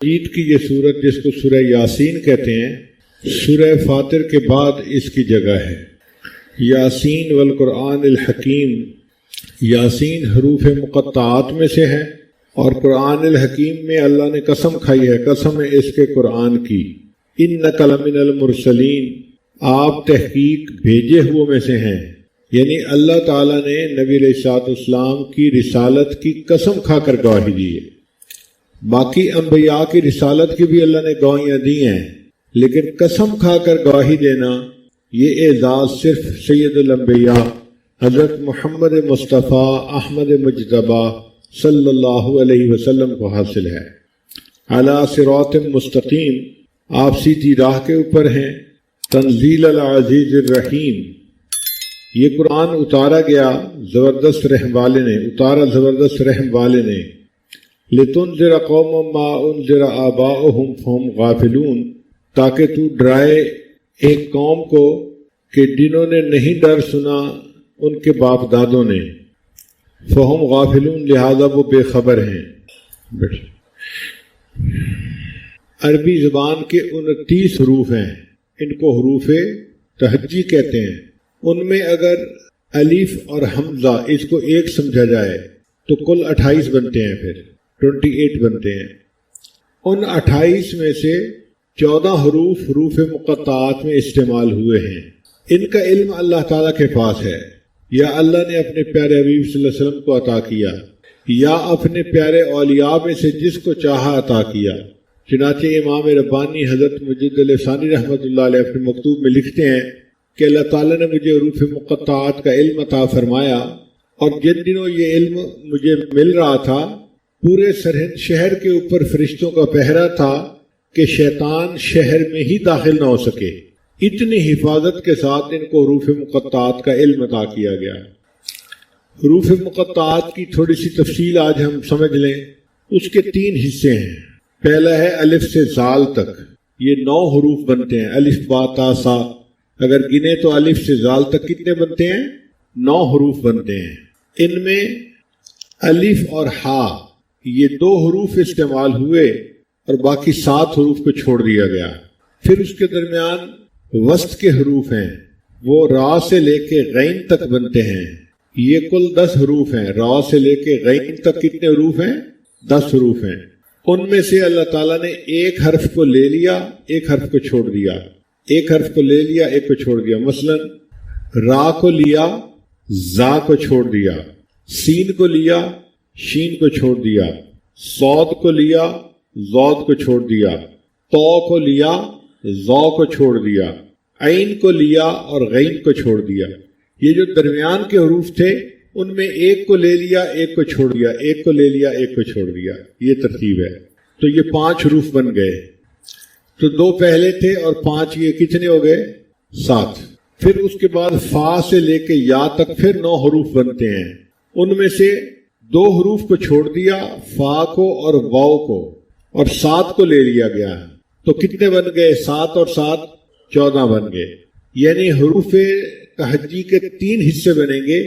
مجید کی یہ سورت جس کو سورہ یاسین کہتے ہیں، سورہ فاطر کے بعد اس کی جگہ ہے۔ یاسین والقرآن الحکیم، یاسین حروف مقطعات میں سے ہے اور قرآن الحکیم میں اللہ نے قسم کھائی ہے، قسم ہے اس کے قرآن کی، انک لمن المرسلین، آپ تحقیق بھیجے ہوئے میں سے ہیں۔ یعنی اللہ تعالیٰ نے نبی علیہ الصلوۃ والسلام کی رسالت کی قسم کھا کر گواہی دی ہے۔ باقی انبیاء کی رسالت کی بھی اللہ نے گواہیاں دی ہیں، لیکن قسم کھا کر گواہی دینا یہ اعزاز صرف سید الانبیاء حضرت محمد مصطفیٰ احمد مجتبیٰ صلی اللہ علیہ وسلم کو حاصل ہے۔ علی صراط مستقیم، آپ سیدھی راہ کے اوپر ہیں۔ تنزیل العزیز الرحیم، یہ قرآن اتارا گیا زبردست رحم والے نے، اتارا زبردست رحم والے نے۔ لتنذر قوما ما انذر آباؤہم فہم غافلون، تاکہ تو ڈرائے ایک قوم کو کہ جنہوں نے نہیں ڈر سنا ان کے باپ دادوں نے، فہم غافلون، لہذا وہ بے خبر ہیں۔ عربی زبان کے 29 حروف ہیں، ان کو حروف تہجی کہتے ہیں۔ ان میں اگر الف اور حمزہ اس کو ایک سمجھا جائے تو کل 28 بنتے ہیں، پھر 28 بنتے ہیں۔ ان 28 میں سے 14 حروف حروف مقطعات میں استعمال ہوئے ہیں۔ ان کا علم اللہ تعالیٰ کے پاس ہے، یا اللہ نے اپنے پیارے حبیب صلی اللہ علیہ وسلم کو عطا کیا، یا اپنے پیارے اولیاء میں سے جس کو چاہا عطا کیا۔ چنانچہ امام ربانی حضرت مجد الثانی رحمۃ اللہ علیہ اپنے مکتوب میں لکھتے ہیں کہ اللہ تعالیٰ نے مجھے حروف مقطعات کا علم عطا فرمایا، اور جن دنوں یہ علم مجھے مل رہا تھا پورے سرہند شہر کے اوپر فرشتوں کا پہرا تھا کہ شیطان شہر میں ہی داخل نہ ہو سکے، اتنی حفاظت کے ساتھ ان کو حروف مقطعات کا علم عطا کیا گیا۔ حروف مقطعات کی تھوڑی سی تفصیل آج ہم سمجھ لیں۔ اس کے 3 حصے ہیں۔ پہلا ہے الف سے زال تک، یہ 9 حروف بنتے ہیں، الف با تا سا۔ اگر گنے تو الف سے زال تک کتنے بنتے ہیں؟ 9 حروف بنتے ہیں۔ ان میں الف اور ہا یہ 2 حروف استعمال ہوئے اور باقی 7 حروف کو چھوڑ دیا گیا۔ پھر اس کے درمیان وسط کے حروف ہیں، وہ را سے لے کے غین تک بنتے ہیں۔ یہ کل 10 حروف ہیں۔ را سے لے کے غین تک کتنے حروف ہیں؟ 10 حروف ہیں۔ ان میں سے اللہ تعالیٰ نے ایک حرف کو لے لیا، ایک حرف کو چھوڑ دیا، ایک حرف کو لے لیا، ایک کو چھوڑ دیا۔ مثلا را کو لیا، زا کو چھوڑ دیا، سین کو لیا، شین کو چھوڑ دیا، صاد کو لیا، ضاد کو چھوڑ دیا، تو کو لیا، ضا کو چھوڑ دیا، عین کو لیا اور غین کو چھوڑ دیا۔ یہ جو درمیان کے حروف تھے ان میں ایک کو لے لیا، ایک کو چھوڑ دیا، ایک کو لے لیا، ایک کو چھوڑ دیا، یہ ترتیب ہے۔ تو یہ 5 حروف بن گئے۔ تو 2 پہلے تھے اور 5 یہ کتنے ہو گئے؟ 7۔ پھر اس کے بعد فا سے لے کے یا تک پھر 9 حروف بنتے ہیں۔ ان میں سے 2 حروف کو چھوڑ دیا، فا کو اور واو کو، اور 7 کو لے لیا گیا۔ تو کتنے بن گئے؟ 7 اور 7 14 بن گئے۔ یعنی حروف تہجی کے 3 حصے بنیں گے۔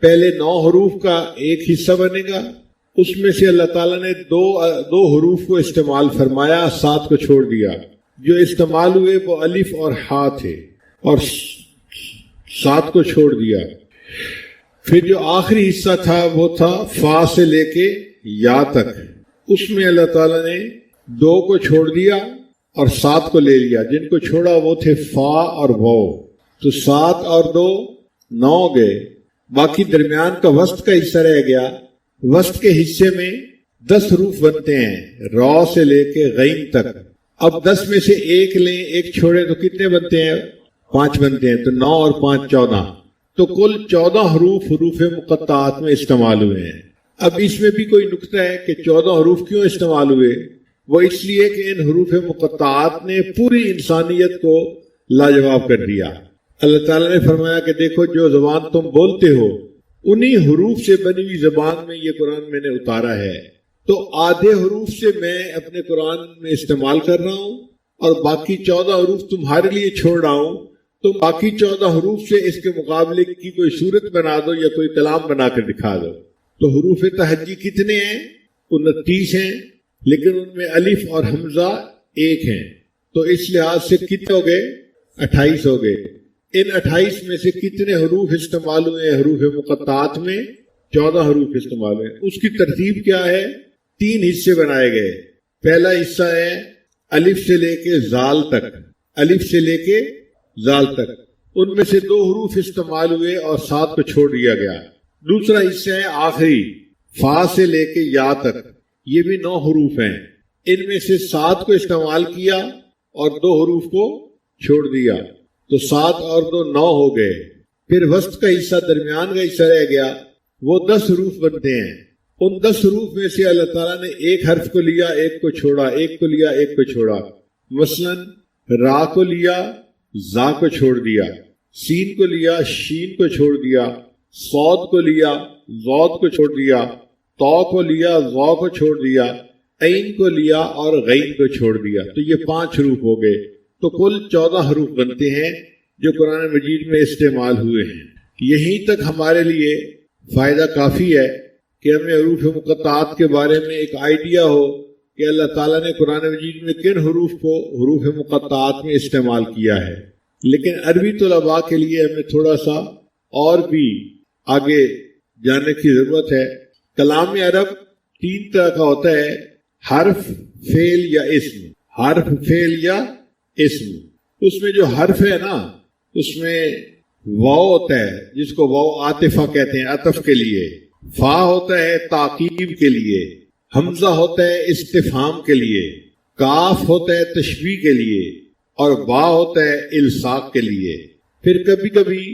پہلے 9 حروف کا ایک حصہ بنے گا، اس میں سے اللہ تعالیٰ نے دو حروف کو استعمال فرمایا، 7 کو چھوڑ دیا۔ جو استعمال ہوئے وہ الف اور ہا تھے، اور 7 کو چھوڑ دیا۔ پھر جو آخری حصہ تھا وہ تھا فا سے لے کے یا تک، اس میں اللہ تعالیٰ نے 2 کو چھوڑ دیا اور 7 کو لے لیا۔ جن کو چھوڑا وہ تھے فا اور واو، تو 7 اور 2 9 گئے۔ باقی درمیان کا وسط کا حصہ رہ گیا۔ وسط کے حصے میں 10 حروف بنتے ہیں، را سے لے کے غین تک۔ اب 10 میں سے ایک لیں، ایک چھوڑیں تو کتنے بنتے ہیں؟ 5 بنتے ہیں۔ تو 9 اور 5 14، تو کل 14 حروف حروف مقطعات میں استعمال ہوئے ہیں۔ اب اس میں بھی کوئی نکتہ ہے کہ 14 حروف کیوں استعمال ہوئے؟ وہ اس لیے کہ ان حروف مقطعات نے پوری انسانیت کو لاجواب کر دیا۔ اللہ تعالیٰ نے فرمایا کہ دیکھو جو زبان تم بولتے ہو انہی حروف سے بنی ہوئی زبان میں یہ قرآن میں نے اتارا ہے، تو آدھے حروف سے میں اپنے قرآن میں استعمال کر رہا ہوں اور باقی 14 حروف تمہارے لیے چھوڑ رہا ہوں، تو باقی 14 حروف سے اس کے مقابلے کی کوئی صورت بنا دو یا کوئی کلام بنا کر دکھا دو۔ تو حروف تہجی کتنے ہیں؟ 29 ہیں۔ لیکن ان میں الف اور حمزہ ایک ہیں، تو اس لحاظ سے کتنے ہو گئے؟ 28 ہو گئے۔ ان 28 میں سے کتنے حروف استعمال ہوئے ہیں؟ حروف مقطعات میں 14 حروف استعمال ہوئے۔ اس کی ترتیب کیا ہے؟ 3 حصے بنائے گئے۔ پہلا حصہ ہے الف سے لے کے زال تک، الف سے لے کے زال تک، ان میں سے 2 حروف استعمال ہوئے اور 7 کو چھوڑ دیا گیا۔ دوسرا حصہ ہے آخری فا سے لے کے یا تک، یہ بھی 9 حروف ہیں، ان میں سے 7 کو استعمال کیا اور 2 حروف کو چھوڑ دیا، تو 7 اور 2 9 ہو گئے۔ پھر وسط کا حصہ، درمیان کا حصہ رہ گیا، وہ 10 حروف بنتے ہیں۔ ان 10 حروف میں سے اللہ تعالیٰ نے ایک حرف کو لیا، ایک کو چھوڑا، ایک کو لیا، ایک کو چھوڑا۔ مثلا را کو لیا، زا کو چھوڑ دیا، سین کو لیا، شین کو چھوڑ دیا، صاد کو لیا، ضاد کو چھوڑ دیا، تو کو لیا، ضا کو چھوڑ دیا، عین کو لیا اور غین کو چھوڑ دیا، تو یہ 5 حروف ہو گئے۔ تو کل 14 حروف بنتے ہیں جو قرآن مجید میں استعمال ہوئے ہیں۔ یہیں تک ہمارے لیے فائدہ کافی ہے کہ ہمیں حروف مقطعات کے بارے میں ایک آئیڈیا ہو کہ اللہ تعالیٰ نے قرآن مجید میں کن حروف کو حروف مقطعات میں استعمال کیا ہے۔ لیکن عربی طلباء کے لیے ہمیں تھوڑا سا اور بھی آگے جانے کی ضرورت ہے۔ کلام عرب 3 طرح کا ہوتا ہے، حرف، فعل یا اسم۔ حرف، فعل یا اسم۔ اس میں جو حرف ہے نا، اس میں واو ہوتا ہے جس کو واو عاطفہ کہتے ہیں، عطف کے لیے، فا ہوتا ہے تعقیب کے لیے، حمزہ ہوتا ہے استفہام کے لیے، کاف ہوتا ہے تشبیہ کے لیے، اور با ہوتا ہے الصاق کے لیے۔ پھر کبھی کبھی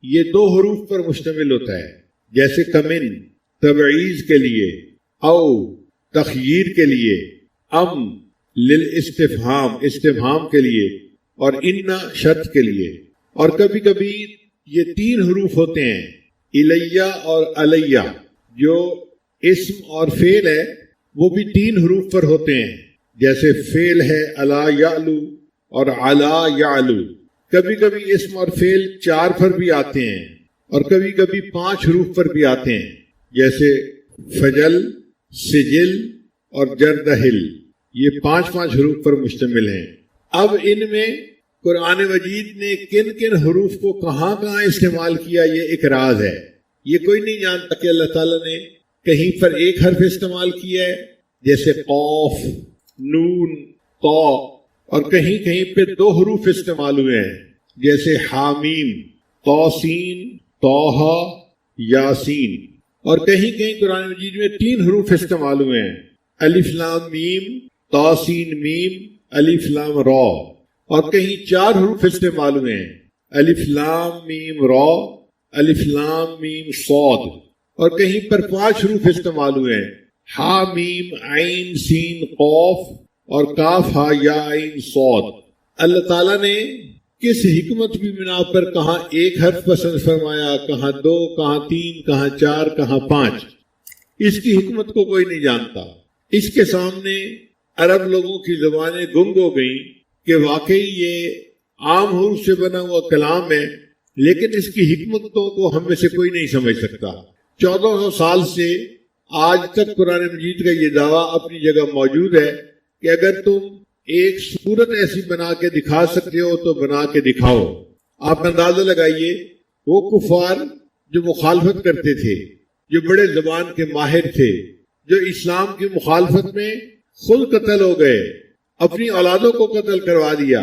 یہ 2 حروف پر مشتمل ہوتا ہے، جیسے کمن تبعیض کے لیے، او تخییر کے لیے، ام للاستفہام استفہام کے لیے، اور ان شرط کے لیے۔ اور کبھی کبھی یہ 3 حروف ہوتے ہیں، الیہ اور علیہ، جو اسم اور فعل ہے وہ بھی 3 حروف پر ہوتے ہیں، جیسے فعل ہے الا یعلو اور علا یعلو۔ کبھی کبھی اسم اور فعل 4 پر بھی آتے ہیں اور کبھی کبھی 5 حروف پر بھی آتے ہیں، جیسے فجل، سجل اور جردہل، یہ 5 حروف پر مشتمل ہیں۔ اب ان میں قرآن مجید نے کن کن حروف کو کہاں کہاں استعمال کیا، یہ ایک راز ہے۔ یہ کوئی نہیں جانتا کہ اللہ تعالیٰ نے کہیں پر ایک حرف استعمال کیا ہے، جیسے قاف، نون، طا، اور کہیں کہیں پہ 2 حروف استعمال ہوئے ہیں، جیسے حامیم، طاسین، طٰہٰ، یاسین، اور کہیں کہیں قرآن مجید میں 3 حروف استعمال ہوئے ہیں، الف لام میم، طاسین میم، الف لام را، اور کہیں 4 حروف استعمال ہوئے ہیں، الف لام میم را، الف لام میم صاد، اور کہیں پر 5 حروف استعمال ہوئے ہیں، ہا میم عین سین قاف اور کاف ہا یا عین صاد۔ اللہ تعالیٰ نے کس حکمت کی بنا پر کہاں ایک حرف پسند فرمایا، کہاں 2، کہاں 3، کہاں 4، کہاں 5، اس کی حکمت کو کوئی نہیں جانتا۔ اس کے سامنے عرب لوگوں کی زبانیں گنگ ہو گئیں کہ واقعی یہ عام حروف سے بنا ہوا کلام ہے، لیکن اس کی حکمتوں کو ہم میں سے کوئی نہیں سمجھ سکتا۔ 1400 سال سے آج تک قرآن مجید کا یہ دعویٰ اپنی جگہ موجود ہے کہ اگر تم ایک صورت ایسی بنا کے دکھا سکتے ہو تو بنا کے دکھاؤ۔ آپ اندازہ لگائیے، وہ کفار جو مخالفت کرتے تھے، جو بڑے زبان کے ماہر تھے، جو اسلام کی مخالفت میں خود قتل ہو گئے، اپنی اولادوں کو قتل کروا دیا،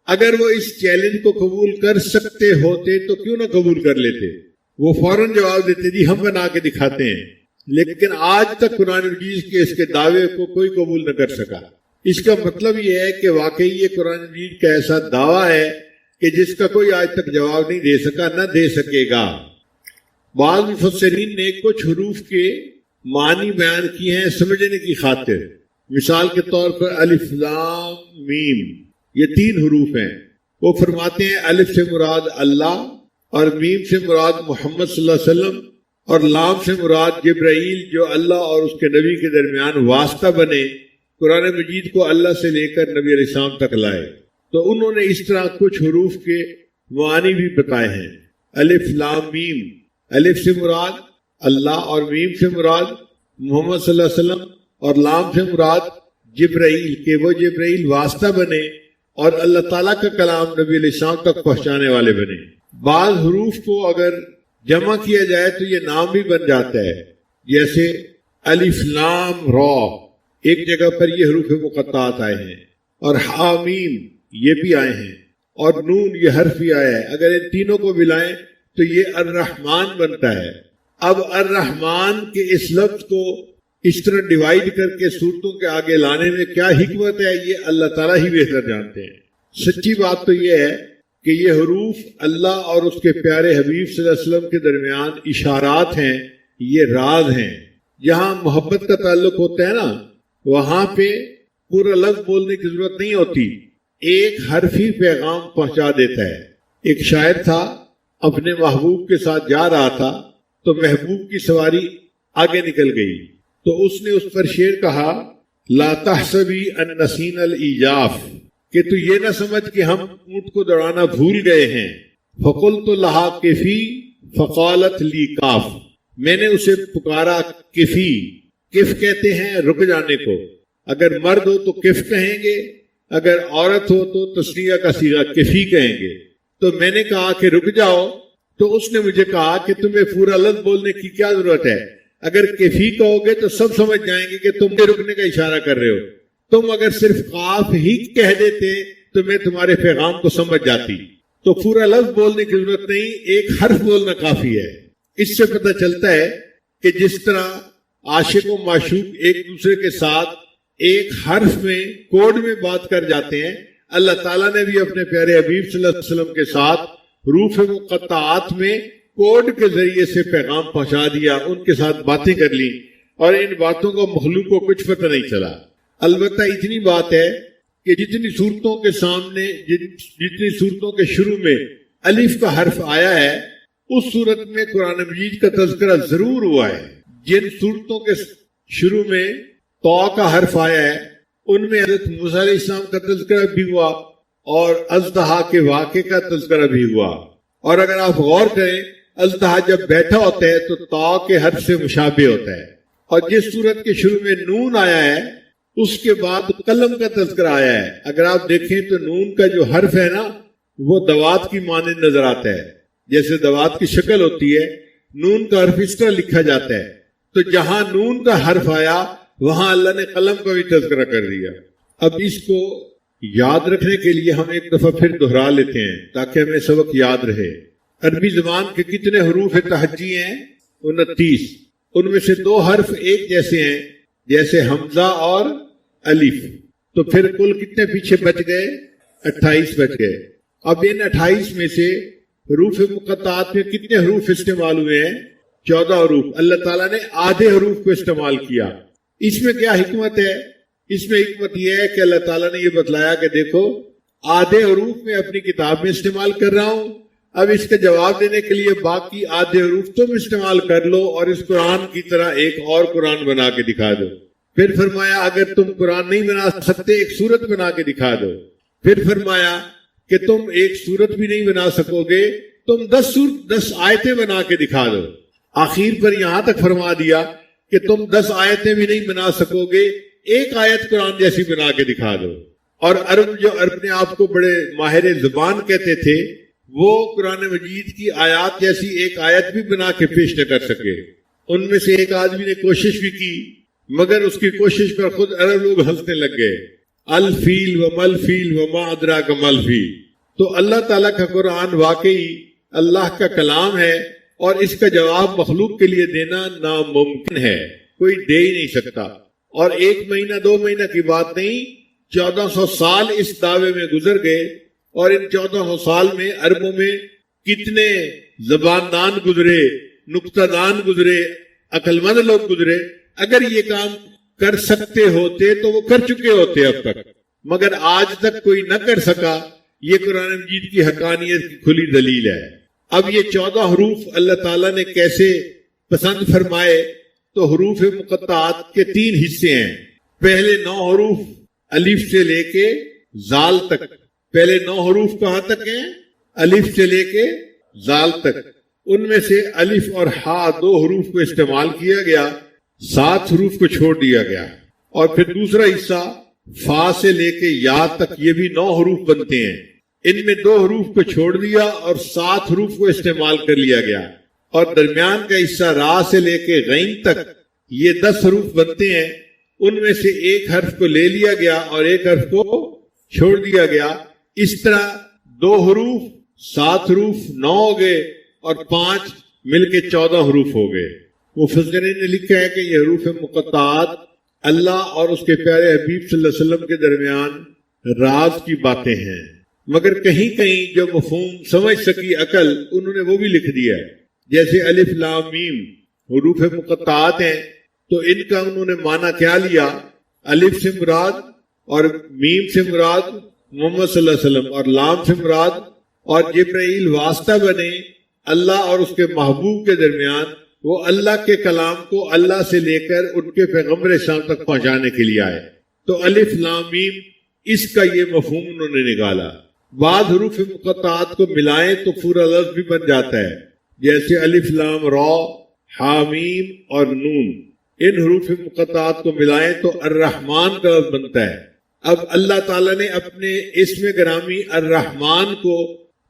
اگر وہ اس چیلنج کو قبول کر سکتے ہوتے تو کیوں نہ قبول کر لیتے؟ وہ فوراً جواب دیتے جی ہم بنا کے دکھاتے ہیں۔ لیکن آج تک قرآن مجید کے اس کے دعوے کو کوئی قبول نہ کر سکا۔ اس کا مطلب یہ ہے کہ واقعی یہ قرآن مجید کا ایسا دعویٰ ہے کہ جس کا کوئی آج تک جواب نہیں دے سکا، نہ دے سکے گا۔ بعض مفسرین نے کچھ حروف کے معنی بیان کیے ہیں سمجھنے کی خاطر۔ مثال کے طور پر الف لام میم، یہ 3 حروف ہیں۔ وہ فرماتے ہیں الف سے مراد اللہ، اور میم سے مراد محمد صلی اللہ علیہ وسلم، اور لام سے مراد جبرائیل جو اللہ اور اس کے نبی کے درمیان واسطہ بنے، قرآن مجید کو اللہ سے لے کر نبی علیہ السلام تک لائے۔ تو انہوں نے اس طرح کچھ حروف کے معانی بھی بتائے ہیں۔ الف لام میم، الف سے مراد اللہ اور میم سے مراد محمد صلی اللہ علیہ وسلم اور لام سے مراد جبرائیل کہ وہ جبرائیل واسطہ بنے اور اللہ تعالیٰ کا کلام نبی علیہ السلام تک پہنچانے والے بنے۔ بعض حروف کو اگر جمع کیا جائے تو یہ نام بھی بن جاتا ہے، جیسے الف لام را، ایک جگہ پر یہ حروف مقطعات آئے ہیں، اور حامیم یہ بھی آئے ہیں، اور نون یہ حرف بھی آیا ہے۔ اگر ان تینوں کو ملائیں تو یہ الرحمن بنتا ہے۔ اب الرحمن کے اس لفظ کو اس طرح ڈیوائیڈ کر کے صورتوں کے آگے لانے میں کیا حکمت ہے، یہ اللہ تعالیٰ ہی بہتر جانتے ہیں۔ سچی بات تو یہ ہے کہ یہ حروف اللہ اور اس کے پیارے حبیب صلی اللہ علیہ وسلم کے درمیان اشارات ہیں، یہ راز ہیں۔ جہاں محبت کا تعلق ہوتا ہے نا، وہاں پہ پورا لفظ بولنے کی ضرورت نہیں ہوتی، ایک حرف ہی پیغام پہنچا دیتا ہے۔ ایک شاعر تھا، اپنے محبوب کے ساتھ جا رہا تھا تو محبوب کی سواری آگے نکل گئی، تو اس نے اس پر شعر کہا، لا تحسبی ان نسینا الایجاف، کہ تو یہ نہ سمجھ کہ ہم اونٹ کو دوڑانا بھول گئے ہیں۔ فقلت لہا کفی فقالت لی کاف، میں نے اسے پکارا کفی، کف کہتے ہیں رک جانے کو، اگر مرد ہو تو کف کہیں گے، اگر عورت ہو تو تسنیہ کا صیغہ کفی کہیں گے۔ تو میں نے کہا کہ رک جاؤ، تو اس نے مجھے کہا کہ تمہیں پورا لفظ بولنے کی کیا ضرورت ہے، اگر کفی کہو گے تو سب سمجھ جائیں گے کہ تم نے رکنے کا اشارہ کر رہے ہو، تم اگر صرف قاف ہی کہہ دیتے تو میں تمہارے پیغام کو سمجھ جاتی۔ تو پورا لفظ بولنے کی ضرورت نہیں، ایک حرف بولنا کافی ہے۔ اس سے پتہ چلتا ہے کہ جس طرح عاشق و معشوق ایک دوسرے کے ساتھ ایک حرف میں کوڈ میں بات کر جاتے ہیں، اللہ تعالیٰ نے بھی اپنے پیارے حبیب صلی اللہ علیہ وسلم کے ساتھ حروف مقطعات میں کوڈ کے ذریعے سے پیغام پہنچا دیا، ان کے ساتھ باتیں کر لی، اور ان باتوں کو مخلوق کو کچھ پتہ نہیں چلا۔ البتہ اتنی بات ہے کہ جتنی صورتوں کے سامنے، جتنی صورتوں کے شروع میں الف کا حرف آیا ہے، اس صورت میں قرآن مجید کا تذکرہ ضرور ہوا ہے۔ جن صورتوں کے شروع میں تو کا حرف آیا ہے، ان میں حضرت موسیٰ علیہ السلام کا تذکرہ بھی ہوا اور اژدہا کے واقعے کا تذکرہ بھی ہوا۔ اور اگر آپ غور کریں، اژدہا جب بیٹھا ہوتا ہے تو تا کے حرف سے مشابہ ہوتا ہے، اور جس صورت کے شروع میں نون آیا ہے اس کے بعد قلم کا تذکرہ آیا ہے۔ اگر آپ دیکھیں تو نون کا جو حرف ہے نا، وہ دوات کی مانند نظر آتا ہے، جیسے دوات کی شکل ہوتی ہے، نون کا حرف اس طرح لکھا جاتا ہے۔ تو جہاں نون کا حرف آیا وہاں اللہ نے قلم کا بھی تذکرہ کر دیا۔ اب اس کو یاد رکھنے کے لیے ہم ایک دفعہ پھر دہرا لیتے ہیں تاکہ ہمیں سبق یاد رہے۔ عربی زبان کے کتنے حروف تہجی ہیں؟ 29۔ ان میں سے 2 حرف ایک جیسے ہیں، جیسے حمزہ اور الف، تو پھر کل کتنے پیچھے بچ گئے؟ 28 بچ گئے۔ اب ان 28 میں سے حروف مقطعات میں کتنے حروف استعمال ہوئے ہیں؟ 14 حروف۔ اللہ تعالیٰ نے آدھے حروف کو استعمال کیا۔ اس میں کیا حکمت ہے؟ اس میں حکمت یہ ہے کہ اللہ تعالیٰ نے یہ بتلایا کہ دیکھو، آدھے حروف میں اپنی کتاب میں استعمال کر رہا ہوں، اب اس کا جواب دینے کے لیے باقی آدھے حروف تم استعمال کر لو اور اس قرآن کی طرح ایک اور قرآن بنا کے دکھا دو۔ پھر فرمایا اگر تم قرآن نہیں بنا سکتے ایک سورت بنا کے دکھا دو۔ پھر فرمایا کہ تم ایک سورت بھی نہیں بنا سکو گے، تم 10 آیتیں بنا کے دکھا دو۔ آخر پر یہاں تک فرما دیا کہ تم 10 آیتیں بھی نہیں بنا سکو گے، ایک آیت قرآن جیسی بنا کے دکھا دو۔ اور عرب جو اپنے آپ کو بڑے ماہر زبان کہتے تھے، وہ قرآن مجید کی آیات جیسی ایک آیت بھی بنا کے پیش نہ کر سکے۔ ان میں سے ایک آدمی نے کوشش بھی کی، مگر اس کی کوشش پر خود عرب لوگ ہنسنے لگ گئے۔ الفیل و مل فیل و ما ادراک مل فیل۔ تو اللہ تعالیٰ کا قرآن واقعی اللہ کا کلام ہے، اور اس کا جواب مخلوق کے لیے دینا ناممکن ہے، کوئی دے ہی نہیں سکتا۔ اور 1 مہینہ 2 مہینہ کی بات نہیں، 1400 سال اس دعوے میں گزر گئے، اور ان 1400 سال میں عربوں میں کتنے زبان دان گزرے، نکتہ دان گزرے، عقل مند لوگ گزرے۔ اگر یہ کام کر سکتے ہوتے تو وہ کر چکے ہوتے اب تک، مگر آج تک کوئی نہ کر سکا۔ یہ قرآن مجید کی حقانیت کی کھلی دلیل ہے۔ اب یہ 14 حروف اللہ تعالیٰ نے کیسے پسند فرمائے؟ تو حروف مقطعات کے 3 حصے ہیں۔ پہلے 9 حروف الف سے لے کے زال تک۔ پہلے 9 حروف کہاں تک ہیں؟ الف سے لے کے زال تک۔ ان میں سے الف اور ہا 2 حروف کو استعمال کیا گیا، 7 حروف کو چھوڑ دیا گیا۔ اور پھر دوسرا حصہ فا سے لے کے یا تک، یہ بھی 9 حروف بنتے ہیں. ان میں 2 حروف کو چھوڑ دیا اور 7 حروف کو استعمال کر لیا گیا. اور درمیان کا حصہ را سے لے کے غین تک، یہ 10 حروف بنتے ہیں. ان میں سے ایک حرف کو لے لیا گیا اور ایک حرف کو چھوڑ دیا گیا. اس طرح 2 حروف 7 حروف 9 ہو گئے اور 5 مل کے 14 حروف ہو گئے. مفسرین نے لکھا ہے کہ یہ حروف مقطعات اللہ اور اس کے پیارے حبیب صلی اللہ علیہ وسلم کے درمیان راز کی باتیں ہیں، مگر کہیں کہیں جو مفہوم سمجھ سکی عقل انہوں نے وہ بھی لکھ دیا ہے. جیسے الف لام میم حروف مقطعات ہیں تو ان کا انہوں نے معنی کیا لیا؟ الف سے مراد اور میم سے مراد محمد صلی اللہ علیہ وسلم اور لام سے مراد، اور جبرائیل واسطہ بنے اللہ اور اس کے محبوب کے درمیان، وہ اللہ کے کلام کو اللہ سے لے کر ان کے پیغمبر اسلام تک پہنچانے کے لیے آئے. تو الف لام میم اس کا یہ مفہوم انہوں نے نکالا. بعض حروف مقطعات کو ملائیں تو پورا لفظ بھی بن جاتا ہے، جیسے الف لام را حامیم اور نون. ان حروف مقطعات کو ملائیں تو الرحمن کا لفظ بنتا ہے. اب اللہ تعالیٰ نے اپنے اسم گرامی الرحمن کو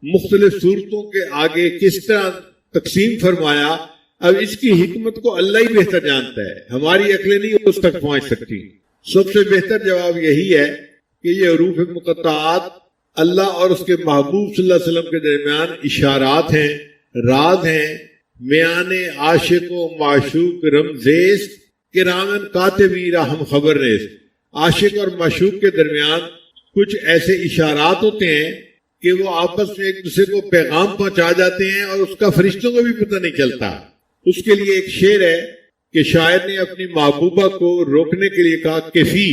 مختلف صورتوں کے آگے کس طرح تقسیم فرمایا، اب اس کی حکمت کو اللہ ہی بہتر جانتا ہے، ہماری عقلیں نہیں اس تک پہنچ سکتی. سب سے بہتر جواب یہی ہے کہ یہ حروف مقطعات اللہ اور اس کے محبوب صلی اللہ علیہ وسلم کے درمیان اشارات ہیں، راز ہیں، میان عاشق و معشوق رمزیز کرامن کاتبی راہم خبر نیز. عاشق اور معشوق کے درمیان کچھ ایسے اشارات ہوتے ہیں کہ وہ آپس میں ایک دوسرے کو پیغام پہنچا جاتے ہیں اور اس کا فرشتوں کو بھی پتہ نہیں چلتا. اس کے لیے ایک شعر ہے کہ شاعر نے اپنی محبوبہ کو روکنے کے لیے کہا کفی،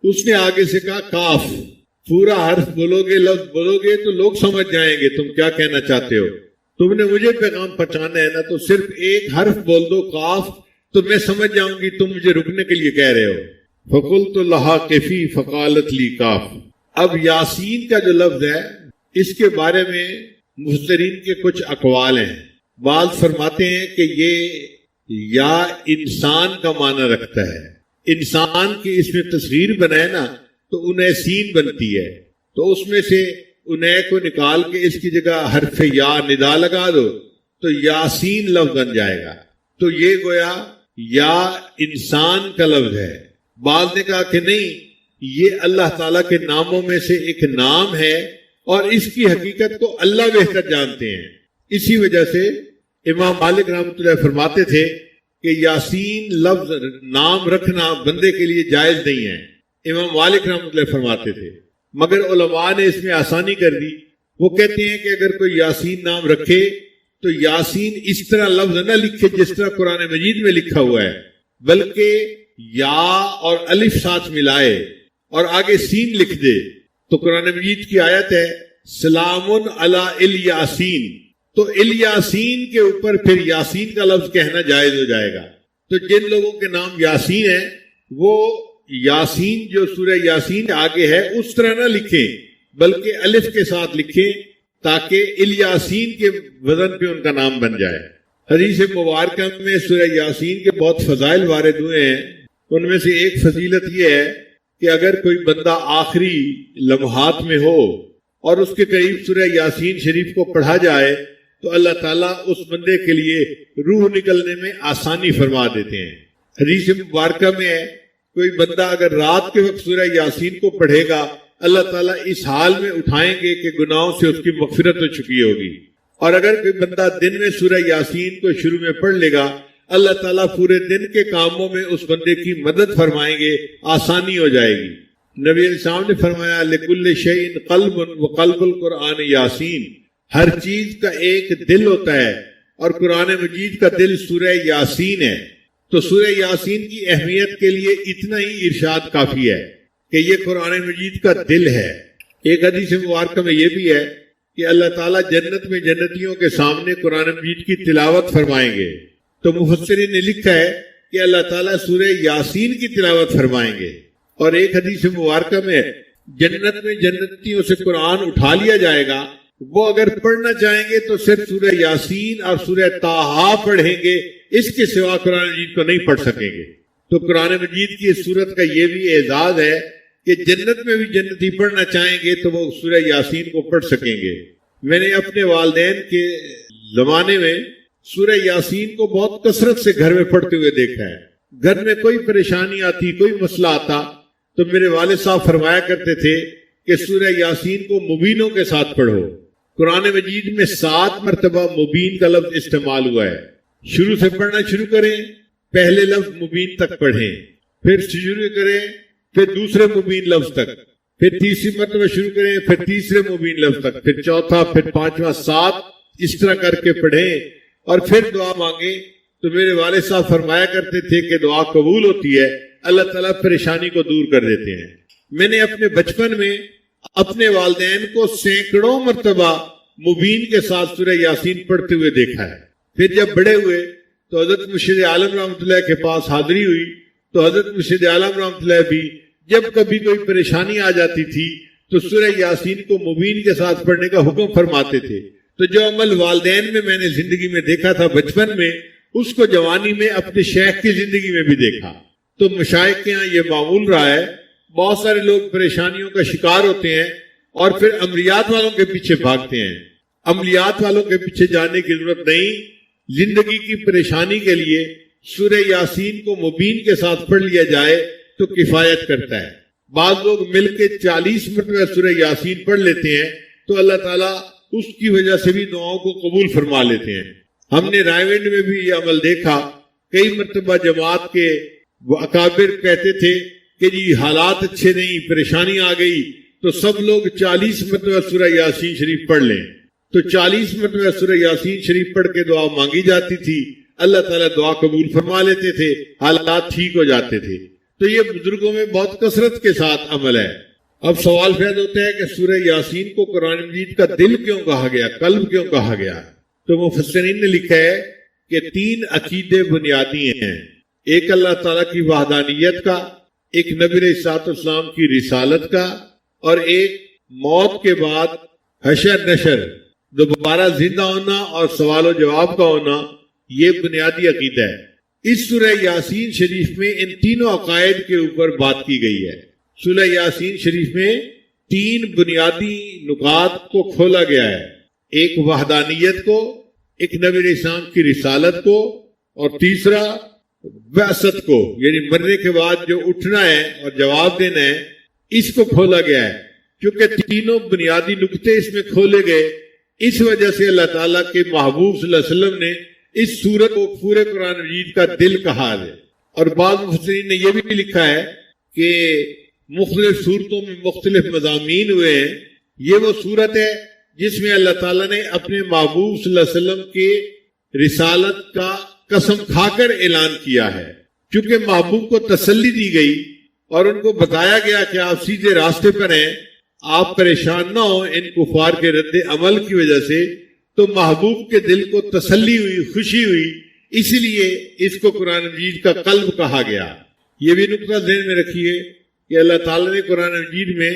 اس نے آگے سے کہا کاف. پورا حرف بولو گے، لفظ بولو گے تو لوگ سمجھ جائیں گے تم کیا کہنا چاہتے ہو. تم نے مجھے پیغام پہنچانا ہے نا، تو صرف ایک حرف بول دو کاف تو میں سمجھ جاؤں گی تم مجھے رکنے کے لیے کہہ رہے ہو. فقلت لہا کفی فقالت لی کاف. اب یاسین کا جو لفظ ہے اس کے بارے میں مفسرین کے کچھ اقوال ہیں. بعض فرماتے ہیں کہ یہ یا انسان کا معنی رکھتا ہے. انسان کی اس میں تصغیر بنائے نا تو انہیں سین بنتی ہے، تو اس میں سے انہیں کو نکال کے اس کی جگہ حرف یا ندا لگا دو تو یاسین لفظ بن جائے گا. تو یہ گویا یا انسان کا لفظ ہے. بعض نے کہا کہ نہیں، یہ اللہ تعالیٰ کے ناموں میں سے ایک نام ہے اور اس کی حقیقت کو اللہ بہتر جانتے ہیں. اسی وجہ سے امام مالک رحمۃ اللہ فرماتے تھے کہ یاسین لفظ نام رکھنا بندے کے لیے جائز نہیں ہے. امام مالک رحمۃ اللہ فرماتے تھے، مگر علماء نے اس میں آسانی کر دی. وہ کہتے ہیں کہ اگر کوئی یاسین نام رکھے تو یاسین اس طرح لفظ نہ لکھے جس طرح قرآن مجید میں لکھا ہوا ہے، بلکہ یا اور الف ساتھ ملائے اور آگے سین لکھ دے. تو قرآن مجید کی آیت ہے سلام علی الیاسین، تو الیاسین کے اوپر پھر یاسین کا لفظ کہنا جائز ہو جائے گا. تو جن لوگوں کے نام یاسین ہیں وہ یاسین جو سورہ یاسین آگے ہے اس طرح نہ لکھیں بلکہ الف کے ساتھ لکھیں تاکہ الیاسین کے وزن پہ ان کا نام بن جائے. حدیث مبارکہ میں سورہ یاسین کے بہت فضائل وارد ہوئے ہیں. ان میں سے ایک فضیلت یہ ہے کہ اگر کوئی بندہ آخری لمحات میں ہو اور اس کے قریب سورہ یاسین شریف کو پڑھا جائے تو اللہ تعالیٰ اس بندے کے لیے روح نکلنے میں آسانی فرما دیتے ہیں. حدیث مبارکہ میں ہے کوئی بندہ اگر رات کے وقت سورہ یاسین کو پڑھے گا اللہ تعالیٰ اس حال میں اٹھائیں گے کہ گناہوں سے اس کی مغفرت ہو چکی ہوگی. اور اگر کوئی بندہ دن میں سورہ یاسین کو شروع میں پڑھ لے گا اللہ تعالیٰ پورے دن کے کاموں میں اس بندے کی مدد فرمائیں گے، آسانی ہو جائے گی. نبی علیہ السلام نے فرمایا لکل شیء قلب وقلب القرآن یاسین، ہر چیز کا ایک دل ہوتا ہے اور قرآن مجید کا دل سورہ یاسین ہے. تو سورہ یاسین کی اہمیت کے لیے اتنا ہی ارشاد کافی ہے کہ یہ قرآن مجید کا دل ہے. ایک حدیث مبارکہ میں یہ بھی ہے کہ اللہ تعالیٰ جنت میں جنتیوں کے سامنے قرآن مجید کی تلاوت فرمائیں گے. تو مفسرین نے لکھا ہے کہ اللہ تعالیٰ سورہ یاسین کی تلاوت فرمائیں گے. اور ایک حدیث مبارکہ میں جنت میں جنتیوں سے قرآن اٹھا لیا جائے گا، وہ اگر پڑھنا چاہیں گے تو صرف سورہ یاسین اور سورہ طٰہٰ پڑھیں گے، اس کے سوا قرآن مجید کو نہیں پڑھ سکیں گے. تو قرآن مجید کی اس صورت کا یہ بھی اعزاز ہے کہ جنت میں بھی جنتی پڑھنا چاہیں گے تو وہ سورہ یاسین کو پڑھ سکیں گے۔ میں نے اپنے والدین کے زمانے میں سورہ یاسین کو بہت کثرت سے گھر میں پڑھتے ہوئے دیکھا ہے۔ گھر میں کوئی پریشانی آتی، کوئی مسئلہ آتا تو میرے والد صاحب فرمایا کرتے تھے کہ سورہ یاسین کو مبینوں کے ساتھ پڑھو۔ قرآن مجید میں 7 مرتبہ مبین کا لفظ استعمال ہوا ہے۔ شروع سے پڑھنا شروع کریں، پہلے لفظ مبین تک پڑھیں، پھر شروع کریں، پھر دوسرے مبین لفظ تک، پھر تیسری مرتبہ شروع کریں، پھر تیسرے مبین لفظ تک، پھر چوتھا، پھر پانچواں، 7 اس طرح کر کے پڑھیں اور پھر دعا مانگیں۔ تو میرے والد صاحب فرمایا کرتے تھے کہ دعا قبول ہوتی ہے، اللہ تعالیٰ پریشانی کو دور کر دیتے ہیں۔ میں نے اپنے بچپن میں اپنے والدین کو سینکڑوں مرتبہ مبین کے ساتھ سورہ یاسین پڑھتے ہوئے دیکھا ہے۔ پھر جب بڑے ہوئے تو حضرت مرشد عالم رحمۃ اللہ کے پاس حاضری ہوئی تو حضرت مرشد عالم رحمۃ اللہ بھی جب کبھی کوئی پریشانی آ جاتی تھی تو سورہ یاسین کو مبین کے ساتھ پڑھنے کا حکم فرماتے تھے۔ تو جو عمل والدین میں نے زندگی میں دیکھا تھا بچپن میں، اس کو جوانی میں اپنے شیخ کی زندگی میں بھی دیکھا۔ تو مشائخ کے یہاں یہ معمول رہا ہے، بہت سارے لوگ پریشانیوں کا شکار ہوتے ہیں اور پھر عملیات والوں کے پیچھے بھاگتے ہیں۔ عملیات والوں کے پیچھے جانے کی ضرورت نہیں، زندگی کی پریشانی کے لیے سورہ یاسین کو مبین کے ساتھ پڑھ لیا جائے تو کفایت کرتا ہے۔ بعض لوگ مل کے 40 مرتبہ سورہ یاسین پڑھ لیتے ہیں تو اللہ تعالیٰ اس کی وجہ سے بھی دعاؤں کو قبول فرما لیتے ہیں۔ ہم نے رائے ونڈ میں بھی یہ عمل دیکھا، کئی مرتبہ جماعت کے اکابر کہتے تھے کہ جی حالات اچھے نہیں، پریشانی آ گئی تو سب لوگ 40 مرتبہ سورہ یاسین شریف پڑھ لیں۔ تو 40 مرتبہ سورہ یاسین شریف پڑھ کے دعا مانگی جاتی تھی، اللہ تعالیٰ دعا قبول فرما لیتے تھے، حالات ٹھیک ہو جاتے تھے۔ تو یہ بزرگوں میں بہت کثرت کے ساتھ عمل ہے۔ اب سوال پیدا ہوتا ہے کہ سورہ یاسین کو قرآن مجید کا دل کیوں کہا گیا، قلب کیوں کہا گیا؟ تو مفسرین نے لکھا ہے کہ 3 عقیدے بنیادی ہیں، ایک اللہ تعالیٰ کی وحدانیت کا، ایک نبی علیہ الصلوۃ والسلام کی رسالت کا، اور ایک موت کے بعد حشر نشر، دوبارہ زندہ ہونا اور سوال و جواب کا ہونا، یہ بنیادی عقیدہ ہے۔ اس سورہ یاسین شریف میں ان تینوں عقائد کے اوپر بات کی گئی ہے۔ سورہ یاسین شریف میں 3 بنیادی نکات کو کھولا گیا ہے، ایک وحدانیت کو، ایک نبی علیہ السلام کی رسالت کو، اور تیسرا بعثت کو، یعنی مرنے کے بعد جو اٹھنا ہے اور جواب دینا ہے، اس کو کھولا گیا ہے۔ کیونکہ تینوں بنیادی نکتے اس میں کھولے گئے، اس وجہ سے اللہ تعالیٰ کے محبوب صلی اللہ علیہ وسلم نے اس سورت کو پورے قرآن مجید کا دل کہا ہے۔ اور بعض مفسرین نے یہ بھی لکھا ہے کہ مختلف صورتوں میں مختلف مضامین ہوئے ہیں، یہ وہ صورت ہے جس میں اللہ تعالیٰ نے اپنے محبوب صلی اللہ علیہ وسلم کے رسالت کا قسم کھا کر اعلان کیا ہے۔ چونکہ محبوب کو تسلی دی گئی اور ان کو بتایا گیا کہ آپ سیدھے راستے پر ہیں، آپ پریشان نہ ہوں ان کفار کے رد عمل کی وجہ سے، تو محبوب کے دل کو تسلی ہوئی، خوشی ہوئی، اسی لیے اس کو قرآن مجید کا قلب کہا گیا۔ یہ بھی نقطہ ذہن میں رکھیے کہ اللہ تعالیٰ نے قرآن مجید میں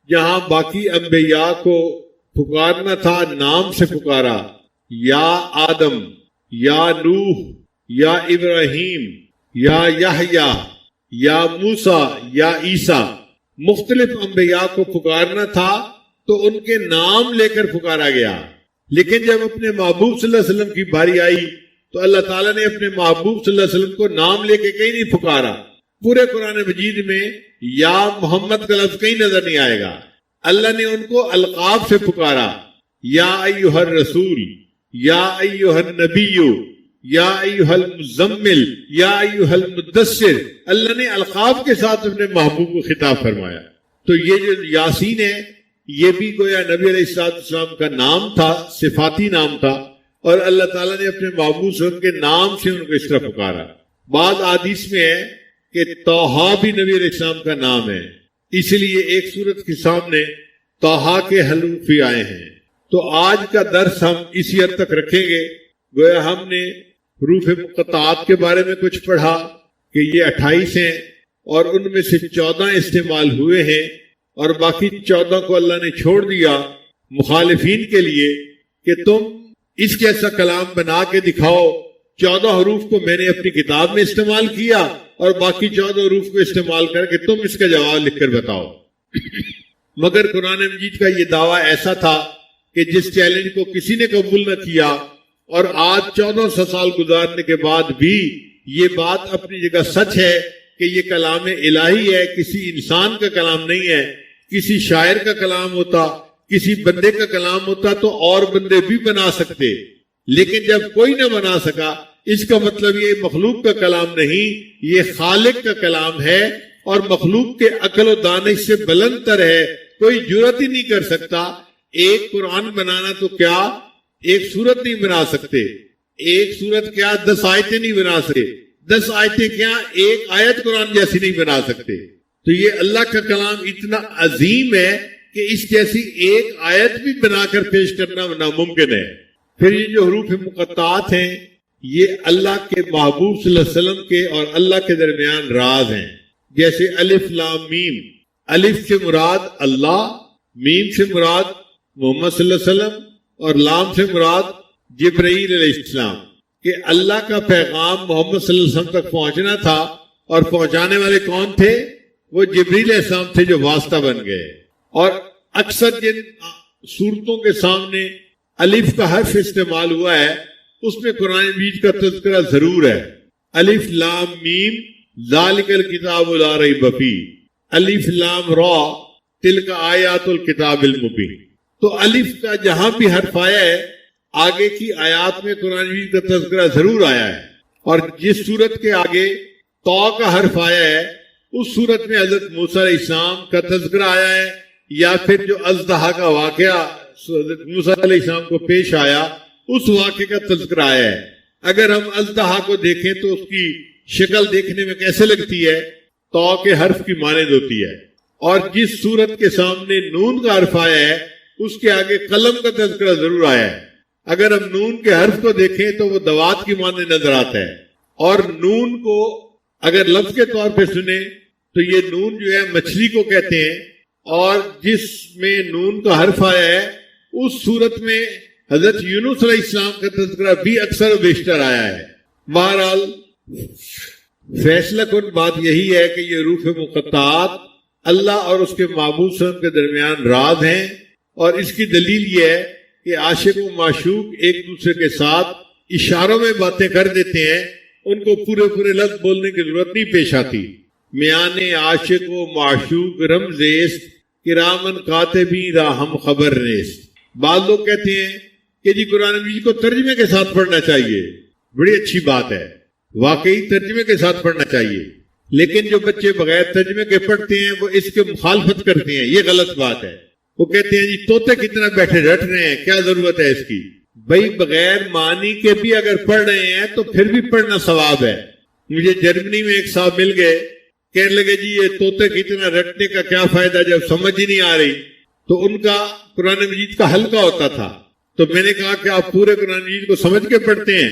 جہاں باقی انبیاء کو پکارنا تھا نام سے پکارا، یا آدم، یا نوح، یا ابراہیم، یا یحییٰ، یا موسیٰ، یا عیسیٰ، مختلف انبیاء کو پکارنا تھا تو ان کے نام لے کر پکارا گیا۔ لیکن جب اپنے محبوب صلی اللہ علیہ وسلم کی باری آئی تو اللہ تعالیٰ نے اپنے محبوب صلی اللہ علیہ وسلم کو نام لے کے کہیں نہیں پکارا۔ پورے قرآن مجید میں یا محمد کا لفظ کہیں نظر نہیں آئے گا۔ اللہ نے ان کو القاب سے پکارا، یا ایھا الرسول، یا ایھا النبی، یا ایھا المزمل، یا ایھا المدثر، اللہ نے القاب کے ساتھ اپنے محبوب کو خطاب فرمایا۔ تو یہ جو یاسین ہے یہ بھی گویا نبی علیہ السلام کا نام تھا، صفاتی نام تھا، اور اللہ تعالیٰ نے اپنے محبوب صلی اللہ علیہ وسلم کے نام سے ان کو اس طرح پکارا۔ بعض حدیث میں ہے کہ طٰہٰ بھی نبی علیہ السلام کا نام ہے، اس لیے ایک سورت کے سامنے طٰہٰ کے حروف بھی آئے ہیں۔ تو آج کا درس ہم اسی حد تک رکھیں گے۔ گویا ہم نے حروف مقطعات کے بارے میں کچھ پڑھا کہ یہ 28 ہیں اور ان میں سے 14 استعمال ہوئے ہیں اور باقی 14 کو اللہ نے چھوڑ دیا مخالفین کے لیے کہ تم اس جیسا کلام بنا کے دکھاؤ 14 حروف کو میں نے اپنی کتاب میں استعمال کیا اور باقی 14 حروف کو استعمال کر کے تم اس کا جواب لکھ کر بتاؤ۔ مگر قرآن مجید کا یہ دعویٰ ایسا تھا کہ جس چیلنج کو کسی نے قبول نہ کیا، اور آج 1400 سال گزارنے کے بعد بھی یہ بات اپنی جگہ سچ ہے کہ یہ کلام الہی ہے، کسی انسان کا کلام نہیں ہے۔ کسی شاعر کا کلام ہوتا، کسی بندے کا کلام ہوتا تو اور بندے بھی بنا سکتے، لیکن جب کوئی نہ بنا سکا، اس کا مطلب یہ مخلوق کا کلام نہیں، یہ خالق کا کلام ہے، اور مخلوق کے عقل و دانش سے بلند تر ہے۔ کوئی جرات ہی نہیں کر سکتا۔ ایک قرآن بنانا تو کیا ایک سورت نہیں بنا سکتے، ایک سورت کیا 10 آیتیں نہیں بنا سکتے، 10 آیتیں کیا ایک آیت قرآن جیسی نہیں بنا سکتے۔ تو یہ اللہ کا کلام اتنا عظیم ہے کہ اس جیسی ایک آیت بھی بنا کر پیش کرنا ناممکن ہے۔ پھر یہ جو حروف مقطعات ہیں، یہ اللہ کے محبوب صلی اللہ علیہ وسلم کے اور اللہ کے درمیان راز ہیں۔ جیسے الف لام میم، الف سے مراد اللہ، میم سے مراد محمد صلی اللہ علیہ وسلم، اور لام سے مراد جبرائیل علیہ السلام، کہ اللہ کا پیغام محمد صلی اللہ علیہ وسلم تک پہنچنا تھا، اور پہنچانے والے کون تھے؟ وہ جبرائیل علیہ السلام تھے جو واسطہ بن گئے۔ اور اکثر جن صورتوں کے سامنے الف کا حرف استعمال ہوا ہے اس میں قرآن مجید کا تذکرہ ضرور ہے۔ الف لام میم ذالک الکتاب لا ریب فیہ، الف لام را تلک آیات الکتاب المبین۔ تو الف کا جہاں بھی حرف آیا ہے آگے کی آیات میں قرآن مجید کا تذکرہ ضرور آیا ہے، اور جس صورت کے آگے تو کا حرف آیا ہے اس صورت میں حضرت موسیٰ علیہ السلام کا تذکرہ آیا ہے، یا پھر جو اژدہا کا واقعہ حضرت موسیٰ علیہ السلام کو پیش آیا اس واقعے کا تذکرہ آیا ہے۔ اگر ہم اژدہا کو دیکھیں تو اس کی شکل دیکھنے میں کیسے لگتی ہے؟ تو کے حرف کی مانند ہوتی ہے، اور جس صورت کے سامنے نون کا حرف آیا ہے اس کے آگے قلم کا تذکرہ ضرور آیا ہے۔ اگر ہم نون کے حرف کو دیکھیں تو وہ دوات کی مانند نظر آتا ہے، اور نون کو اگر لفظ کے طور پہ سنیں تو یہ نون جو ہے مچھلی کو کہتے ہیں، اور جس میں نون کا حرف آیا ہے اس صورت میں حضرت یونس علیہ السلام کا تذکرہ بھی اکثر و بیشتر آیا ہے۔ بہرحال فیصلہ کن بات یہی ہے کہ یہ حروف مقطعات اللہ اور اس کے محبوب صلی اللہ علیہ وسلم کے درمیان راز ہیں، اور اس کی دلیل یہ ہے کہ عاشق و معشوق ایک دوسرے کے ساتھ اشاروں میں باتیں کر دیتے ہیں، ان کو پورے پورے لفظ بولنے کی ضرورت نہیں پیش آتی۔ میان عاشق و معشوق رمزیست کرامن کاتبین را ہم خبر نیست۔ بعض لوگ کہتے ہیں کہ جی قرآن مجید کو ترجمے کے ساتھ پڑھنا چاہیے، بڑی اچھی بات ہے، واقعی ترجمے کے ساتھ پڑھنا چاہیے، لیکن جو بچے بغیر ترجمے کے پڑھتے ہیں وہ اس کے مخالفت کرتے ہیں، یہ غلط بات ہے۔ وہ کہتے ہیں جی طوطے کتنا بیٹھے رٹ رہے ہیں، کیا ضرورت ہے اس کی؟ بھائی بغیر معنی کے بھی اگر پڑھ رہے ہیں تو پھر بھی پڑھنا ثواب ہے۔ مجھے جرمنی میں ایک صاحب مل گئے، کہنے لگے جی یہ طوطے کتنا رٹنے کا کیا فائدہ جب سمجھ ہی نہیں آ رہی۔ تو ان کا قرآن مجید کا حلقہ ہوتا تھا، تو میں نے کہا کہ آپ پورے قرآن مجید کو سمجھ کے پڑھتے ہیں؟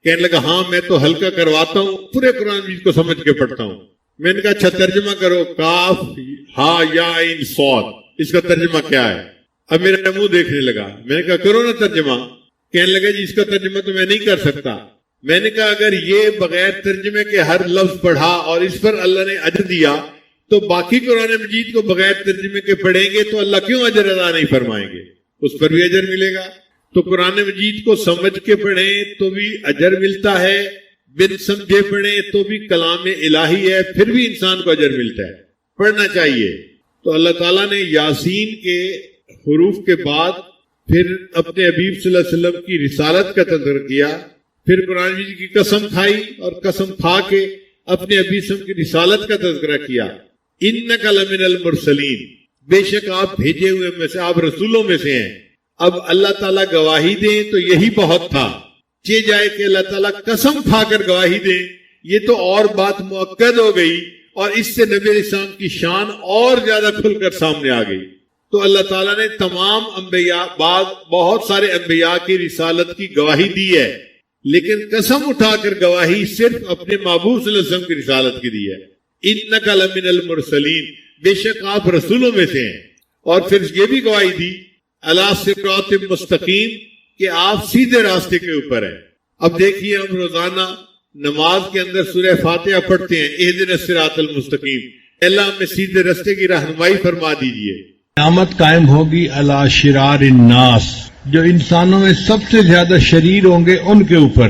کہنے لگا ہاں میں تو حلقہ کرواتا ہوں، پورے قرآن مجید کو سمجھ کے پڑھتا ہوں۔ میں نے کہا اچھا ترجمہ کرو، کاف ہا یا عین صاد، اس کا ترجمہ کیا ہے؟ اب میرا منہ دیکھنے لگا، میں نے کہا کرو نا ترجمہ۔ کہنے لگا جی اس کا ترجمہ تو میں نہیں کر سکتا۔ میں نے کہا اگر یہ بغیر ترجمے کے ہر لفظ پڑھا اور اس پر اللہ نے اجر دیا تو باقی قرآن مجید کو بغیر ترجمے کے پڑھیں گے تو اللہ کیوں اجر ادا نہیں فرمائیں گے؟ اس پر بھی اجر ملے گا۔ تو قرآن مجید کو سمجھ کے پڑھیں تو بھی اجر ملتا ہے، بن سمجھے پڑھیں تو بھی کلام الہی ہے، پھر بھی انسان کو اجر ملتا ہے، پڑھنا چاہیے۔ تو اللہ تعالیٰ نے یاسین کے حروف کے بعد پھر اپنے حبیب صلی اللہ علیہ وسلم کی رسالت کا تذکرہ کیا، پھر قرآن مجید کی قسم کھائی اور قسم کھا کے اپنے حبیب صلی اللہ علیہ وسلم کی رسالت کا تذکرہ کیا۔ انک لمن المرسلین، بے شک آپ بھیجے ہوئے میں سے، آپ رسولوں میں سے ہیں۔ اب اللہ تعالیٰ گواہی دیں تو یہی بہت تھا، چہ جائے کہ اللہ تعالیٰ قسم کھا کر گواہی دیں، یہ تو اور بات مؤکد ہو گئی، اور اس سے نبی علیہ السلام کی شان اور زیادہ کھل کر سامنے آ گئی۔ تو اللہ تعالیٰ نے تمام انبیاء، بہت سارے انبیاء کی رسالت کی گواہی دی ہے، لیکن قسم اٹھا کر گواہی صرف اپنے محبوب صلی اللہ علیہ وسلم کی رسالت کی دی ہے۔ انک لمن المرسلین، بے شک آپ رسولوں میں سے ہیں۔ اور پھر یہ بھی گواہی دی علی صراط مستقیم، کہ آپ سیدھے راستے کے اوپر ہیں۔ اب دیکھیے ہم روزانہ نماز کے اندر سورہ فاتحہ پڑھتے ہیں، اہدنا الصراط المستقیم، اللہ ہمیں سیدھے راستے کی رہنمائی فرما دیجیے۔ قیامت قائم ہوگی علی شرار الناس، جو انسانوں میں سب سے زیادہ شریر ہوں گے ان کے اوپر۔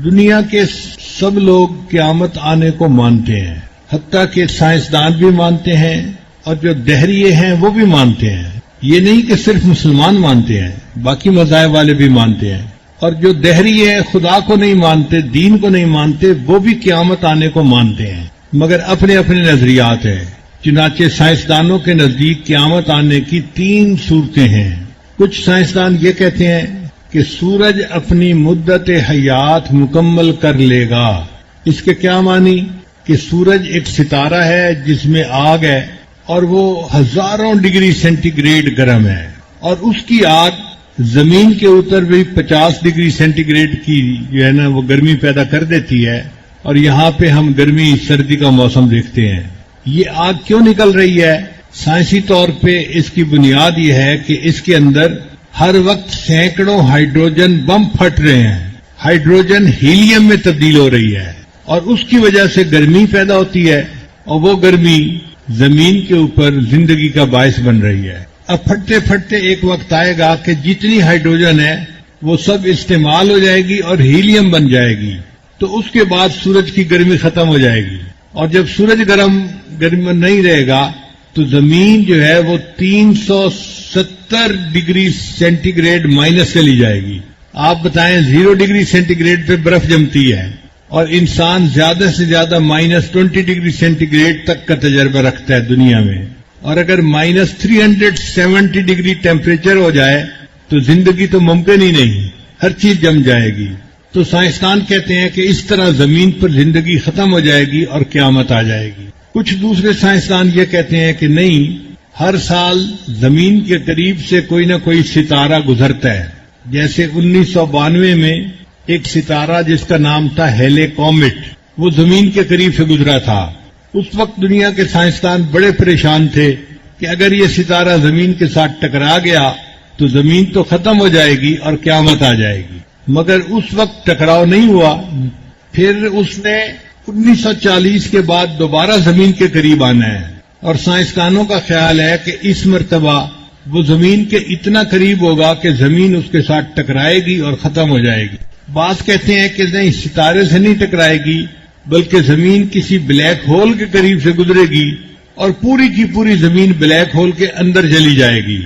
دنیا کے سب لوگ قیامت آنے کو مانتے ہیں، حتیٰ کہ سائنسدان بھی مانتے ہیں اور جو دہریے ہیں وہ بھی مانتے ہیں۔ یہ نہیں کہ صرف مسلمان مانتے ہیں، باقی مذاہب والے بھی مانتے ہیں، اور جو دہریے ہیں خدا کو نہیں مانتے، دین کو نہیں مانتے، وہ بھی قیامت آنے کو مانتے ہیں، مگر اپنے اپنے نظریات ہیں۔ چنانچہ سائنسدانوں کے نزدیک قیامت آنے کی 3 صورتیں ہیں۔ کچھ سائنسدان یہ کہتے ہیں کہ سورج اپنی مدت حیات مکمل کر لے گا۔ اس کے کیا معنی؟ کہ سورج ایک ستارہ ہے جس میں آگ ہے اور وہ ہزاروں ڈگری سینٹی گریڈ گرم ہے، اور اس کی آگ زمین کے اوپر بھی 50 ڈگری سینٹی گریڈ کی جو ہے نا وہ گرمی پیدا کر دیتی ہے، اور یہاں پہ ہم گرمی سردی کا موسم دیکھتے ہیں۔ یہ آگ کیوں نکل رہی ہے؟ سائنسی طور پہ اس کی بنیاد یہ ہے کہ اس کے اندر ہر وقت سینکڑوں ہائیڈروجن بم پھٹ رہے ہیں، ہائیڈروجن ہیلیم میں تبدیل ہو رہی ہے، اور اس کی وجہ سے گرمی پیدا ہوتی ہے، اور وہ گرمی زمین کے اوپر زندگی کا باعث بن رہی ہے۔ اب پھٹتے پھٹتے ایک وقت آئے گا کہ جتنی ہائیڈروجن ہے وہ سب استعمال ہو جائے گی اور ہیلیم بن جائے گی، تو اس کے بعد سورج کی گرمی ختم ہو جائے گی، اور جب سورج گرم نہیں رہے گا تو زمین جو ہے وہ 370 ڈگری سینٹی گریڈ مائنس چلی جائے گی۔ آپ بتائیں 0 ڈگری سینٹی گریڈ پہ برف جمتی ہے، اور انسان زیادہ سے زیادہ -20 ڈگری سینٹی گریڈ تک کا تجربہ رکھتا ہے دنیا میں، اور اگر -370 ڈگری ٹیمپریچر ہو جائے تو زندگی تو ممکن ہی نہیں، ہر چیز جم جائے گی۔ تو سائنسدان کہتے ہیں کہ اس طرح زمین پر زندگی ختم ہو جائے گی اور قیامت آ جائے گی۔ کچھ دوسرے سائنسدان یہ کہتے ہیں کہ نہیں، ہر سال زمین کے قریب سے کوئی نہ کوئی ستارہ گزرتا ہے۔ جیسے 1992 میں ایک ستارہ جس کا نام تھا ہیلے کومیٹ، وہ زمین کے قریب سے گزرا تھا۔ اس وقت دنیا کے سائنسدان بڑے پریشان تھے کہ اگر یہ ستارہ زمین کے ساتھ ٹکرا گیا تو زمین تو ختم ہو جائے گی اور قیامت آ جائے گی، مگر اس وقت ٹکراؤ نہیں ہوا۔ پھر اس نے 1940 کے بعد دوبارہ زمین کے قریب آنا ہے، اور سائنسدانوں کا خیال ہے کہ اس مرتبہ وہ زمین کے اتنا قریب ہوگا کہ زمین اس کے ساتھ ٹکرائے گی اور ختم ہو جائے گی۔ بعض کہتے ہیں کہ نہیں، ستارے سے نہیں ٹکرائے گی بلکہ زمین کسی بلیک ہول کے قریب سے گزرے گی اور پوری کی پوری زمین بلیک ہول کے اندر چلی جائے گی،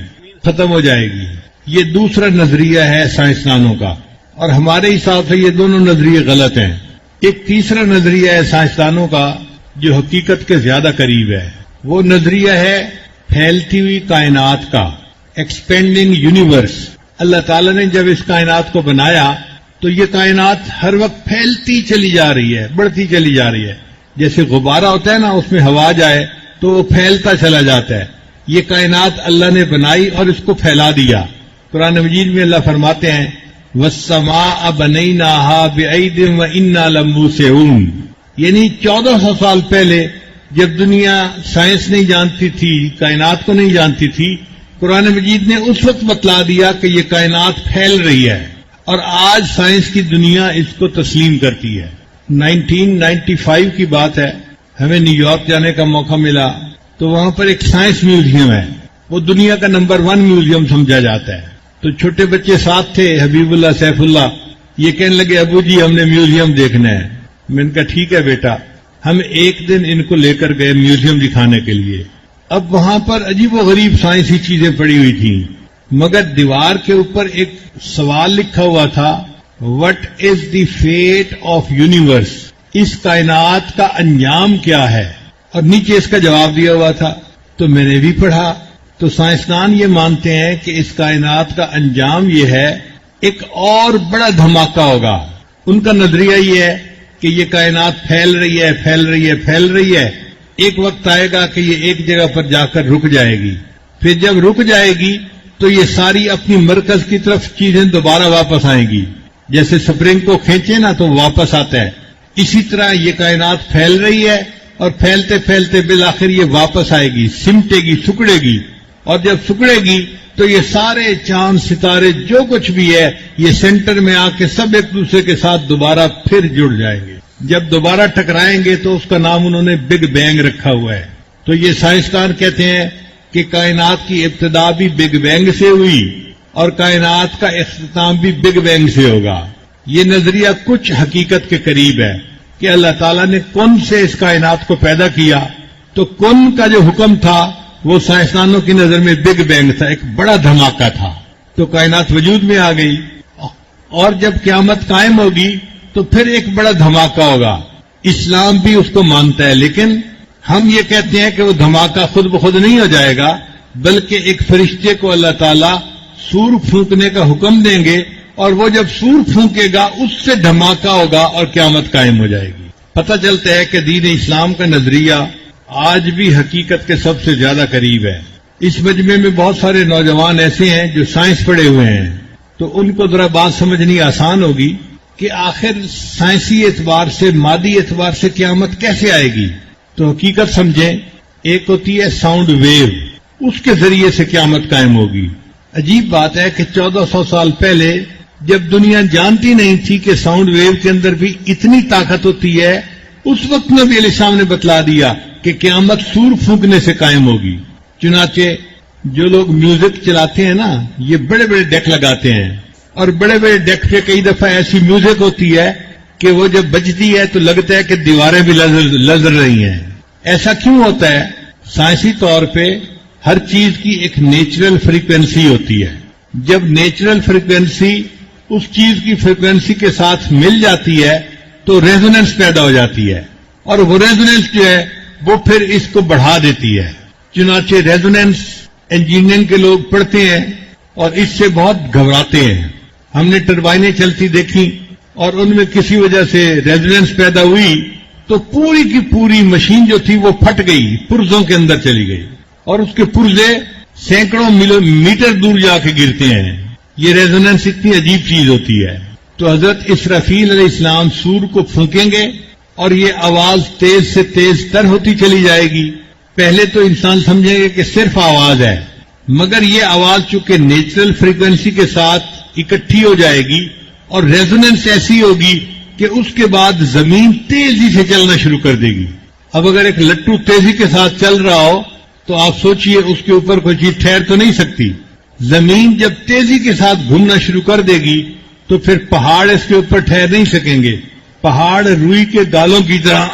ختم ہو جائے گی۔ یہ دوسرا نظریہ ہے سائنسدانوں کا، اور ہمارے حساب سے یہ دونوں نظریے غلط ہیں۔ ایک تیسرا نظریہ ہے سائنسدانوں کا جو حقیقت کے زیادہ قریب ہے، وہ نظریہ ہے پھیلتی ہوئی کائنات کا، ایکسپینڈنگ یونیورس۔ اللہ تعالیٰ نے جب اس کائنات کو بنایا تو یہ کائنات ہر وقت پھیلتی چلی جا رہی ہے، بڑھتی چلی جا رہی ہے۔ جیسے غبارہ ہوتا ہے نا، اس میں ہوا جائے تو وہ پھیلتا چلا جاتا ہے۔ یہ کائنات اللہ نے بنائی اور اس کو پھیلا دیا۔ قرآن مجید میں اللہ فرماتے ہیں وَالسَّمَاءَ بَنَيْنَاهَا بِأَيْدٍ وَإِنَّا لَمُوسِعُونَ، یعنی 1400 سال پہلے جب دنیا سائنس نہیں جانتی تھی، کائنات کو نہیں جانتی تھی، قرآن مجید نے اس وقت بتلا دیا کہ یہ کائنات پھیل رہی ہے، اور آج سائنس کی دنیا اس کو تسلیم کرتی ہے۔ 1995 کی بات ہے، ہمیں نیو یارک جانے کا موقع ملا تو وہاں پر ایک سائنس میوزیم ہے، وہ دنیا کا نمبر 1 میوزیم سمجھا جاتا ہے۔ تو چھوٹے بچے ساتھ تھے، حبیب اللہ، سیف اللہ، یہ کہنے لگے ابو جی ہم نے میوزیم دیکھنا ہے۔ میں نے کہا ٹھیک ہے بیٹا۔ ہم ایک دن ان کو لے کر گئے میوزیم دکھانے کے لیے۔ اب وہاں پر عجیب و غریب سائنسی چیزیں پڑی ہوئی تھیں، مگر دیوار کے اوپر ایک سوال لکھا ہوا تھا what is the fate of universe, اس کائنات کا انجام کیا ہے، اور نیچے اس کا جواب دیا ہوا تھا۔ تو میں نے بھی پڑھا، تو سائنسدان یہ مانتے ہیں کہ اس کائنات کا انجام یہ ہے ایک اور بڑا دھماکہ ہوگا۔ ان کا نظریہ یہ ہے کہ یہ کائنات پھیل رہی ہے، پھیل رہی ہے، پھیل رہی ہے، ایک وقت آئے گا کہ یہ ایک جگہ پر جا کر رک جائے گی۔ پھر جب رک جائے گی تو یہ ساری اپنی مرکز کی طرف چیزیں دوبارہ واپس آئیں گی، جیسے سپرنگ کو کھینچے نا تو واپس آتا ہے، اسی طرح یہ کائنات پھیل رہی ہے، اور پھیلتے پھیلتے بالآخر یہ واپس آئے گی، سمٹے گی، سکڑے گی، اور جب سکڑے گی تو یہ سارے چاند ستارے جو کچھ بھی ہے یہ سینٹر میں آ کے سب ایک دوسرے کے ساتھ دوبارہ پھر جڑ جائیں گے. جب دوبارہ ٹکرائیں گے تو اس کا نام انہوں نے بگ بینگ رکھا ہوا ہے. تو یہ سائنسدان کہتے ہیں کہ کائنات کی ابتدا بھی بگ بینگ سے ہوئی اور کائنات کا اختتام بھی بگ بینگ سے ہوگا. یہ نظریہ کچھ حقیقت کے قریب ہے کہ اللہ تعالیٰ نے کن سے اس کائنات کو پیدا کیا تو کن کا جو حکم تھا وہ سائنسدانوں کی نظر میں بگ بینگ تھا، ایک بڑا دھماکہ تھا. تو کائنات وجود میں آ گئی اور جب قیامت قائم ہوگی تو پھر ایک بڑا دھماکہ ہوگا. اسلام بھی اس کو مانتا ہے، لیکن ہم یہ کہتے ہیں کہ وہ دھماکہ خود بخود نہیں ہو جائے گا، بلکہ ایک فرشتے کو اللہ تعالیٰ سور پھونکنے کا حکم دیں گے اور وہ جب سور پھونکے گا اس سے دھماکہ ہوگا اور قیامت قائم ہو جائے گی. پتہ چلتا ہے کہ دین اسلام کا نظریہ آج بھی حقیقت کے سب سے زیادہ قریب ہے. اس مجمع میں بہت سارے نوجوان ایسے ہیں جو سائنس پڑھے ہوئے ہیں، تو ان کو ذرا بات سمجھنی آسان ہوگی کہ آخر سائنسی اعتبار سے، مادی اعتبار سے قیامت کیسے آئے گی. تو حقیقت سمجھیں، ایک ہوتی ہے ساؤنڈ ویو، اس کے ذریعے سے قیامت قائم ہوگی. عجیب بات ہے کہ 1400 سال پہلے جب دنیا جانتی نہیں تھی کہ ساؤنڈ ویو کے اندر بھی اتنی طاقت ہوتی ہے، اس وقت نبی علیہ السلام نے بتلا دیا کہ قیامت سور پھونکنے سے قائم ہوگی. چنانچہ جو لوگ میوزک چلاتے ہیں نا، یہ بڑے بڑے ڈیک لگاتے ہیں اور بڑے بڑے ڈیک پہ کئی دفعہ ایسی میوزک ہوتی ہے کہ وہ جب بجتی ہے تو لگتا ہے کہ دیواریں بھی لرز رہی ہیں. ایسا کیوں ہوتا ہے؟ سائنسی طور پہ ہر چیز کی ایک نیچرل فریکوینسی ہوتی ہے. جب نیچرل فریکوینسی اس چیز کی فریکوینسی کے ساتھ مل جاتی ہے تو ریزوننس پیدا ہو جاتی ہے، اور وہ ریزوننس جو ہے وہ پھر اس کو بڑھا دیتی ہے. چنانچہ ریزوننس انجینئرنگ کے لوگ پڑھتے ہیں اور اس سے بہت گھبراتے ہیں. ہم نے ٹربائنیں چلتی دیکھی اور ان میں کسی وجہ سے ریزوننس پیدا ہوئی تو پوری کی پوری مشین جو تھی وہ پھٹ گئی، پرزوں کے اندر چلی گئی اور اس کے پرزے سینکڑوں میٹر دور جا کے گرتے ہیں. یہ ریزوننس اتنی عجیب چیز ہوتی ہے. تو حضرت اسرافیل علیہ السلام سور کو پھونکیں گے اور یہ آواز تیز سے تیز تر ہوتی چلی جائے گی. پہلے تو انسان سمجھیں گے کہ صرف آواز ہے، مگر یہ آواز چونکہ نیچرل فریکوینسی کے ساتھ اکٹھی ہو جائے گی اور ریزوننس ایسی ہوگی کہ اس کے بعد زمین تیزی سے چلنا شروع کر دے گی. اب اگر ایک لٹو تیزی کے ساتھ چل رہا ہو تو آپ سوچئے اس کے اوپر کوئی چیز ٹھہر تو نہیں سکتی. زمین جب تیزی کے ساتھ گھومنا شروع کر دے گی تو پھر پہاڑ اس کے اوپر ٹھہر نہیں سکیں گے. پہاڑ روئی کے گالوں کی طرح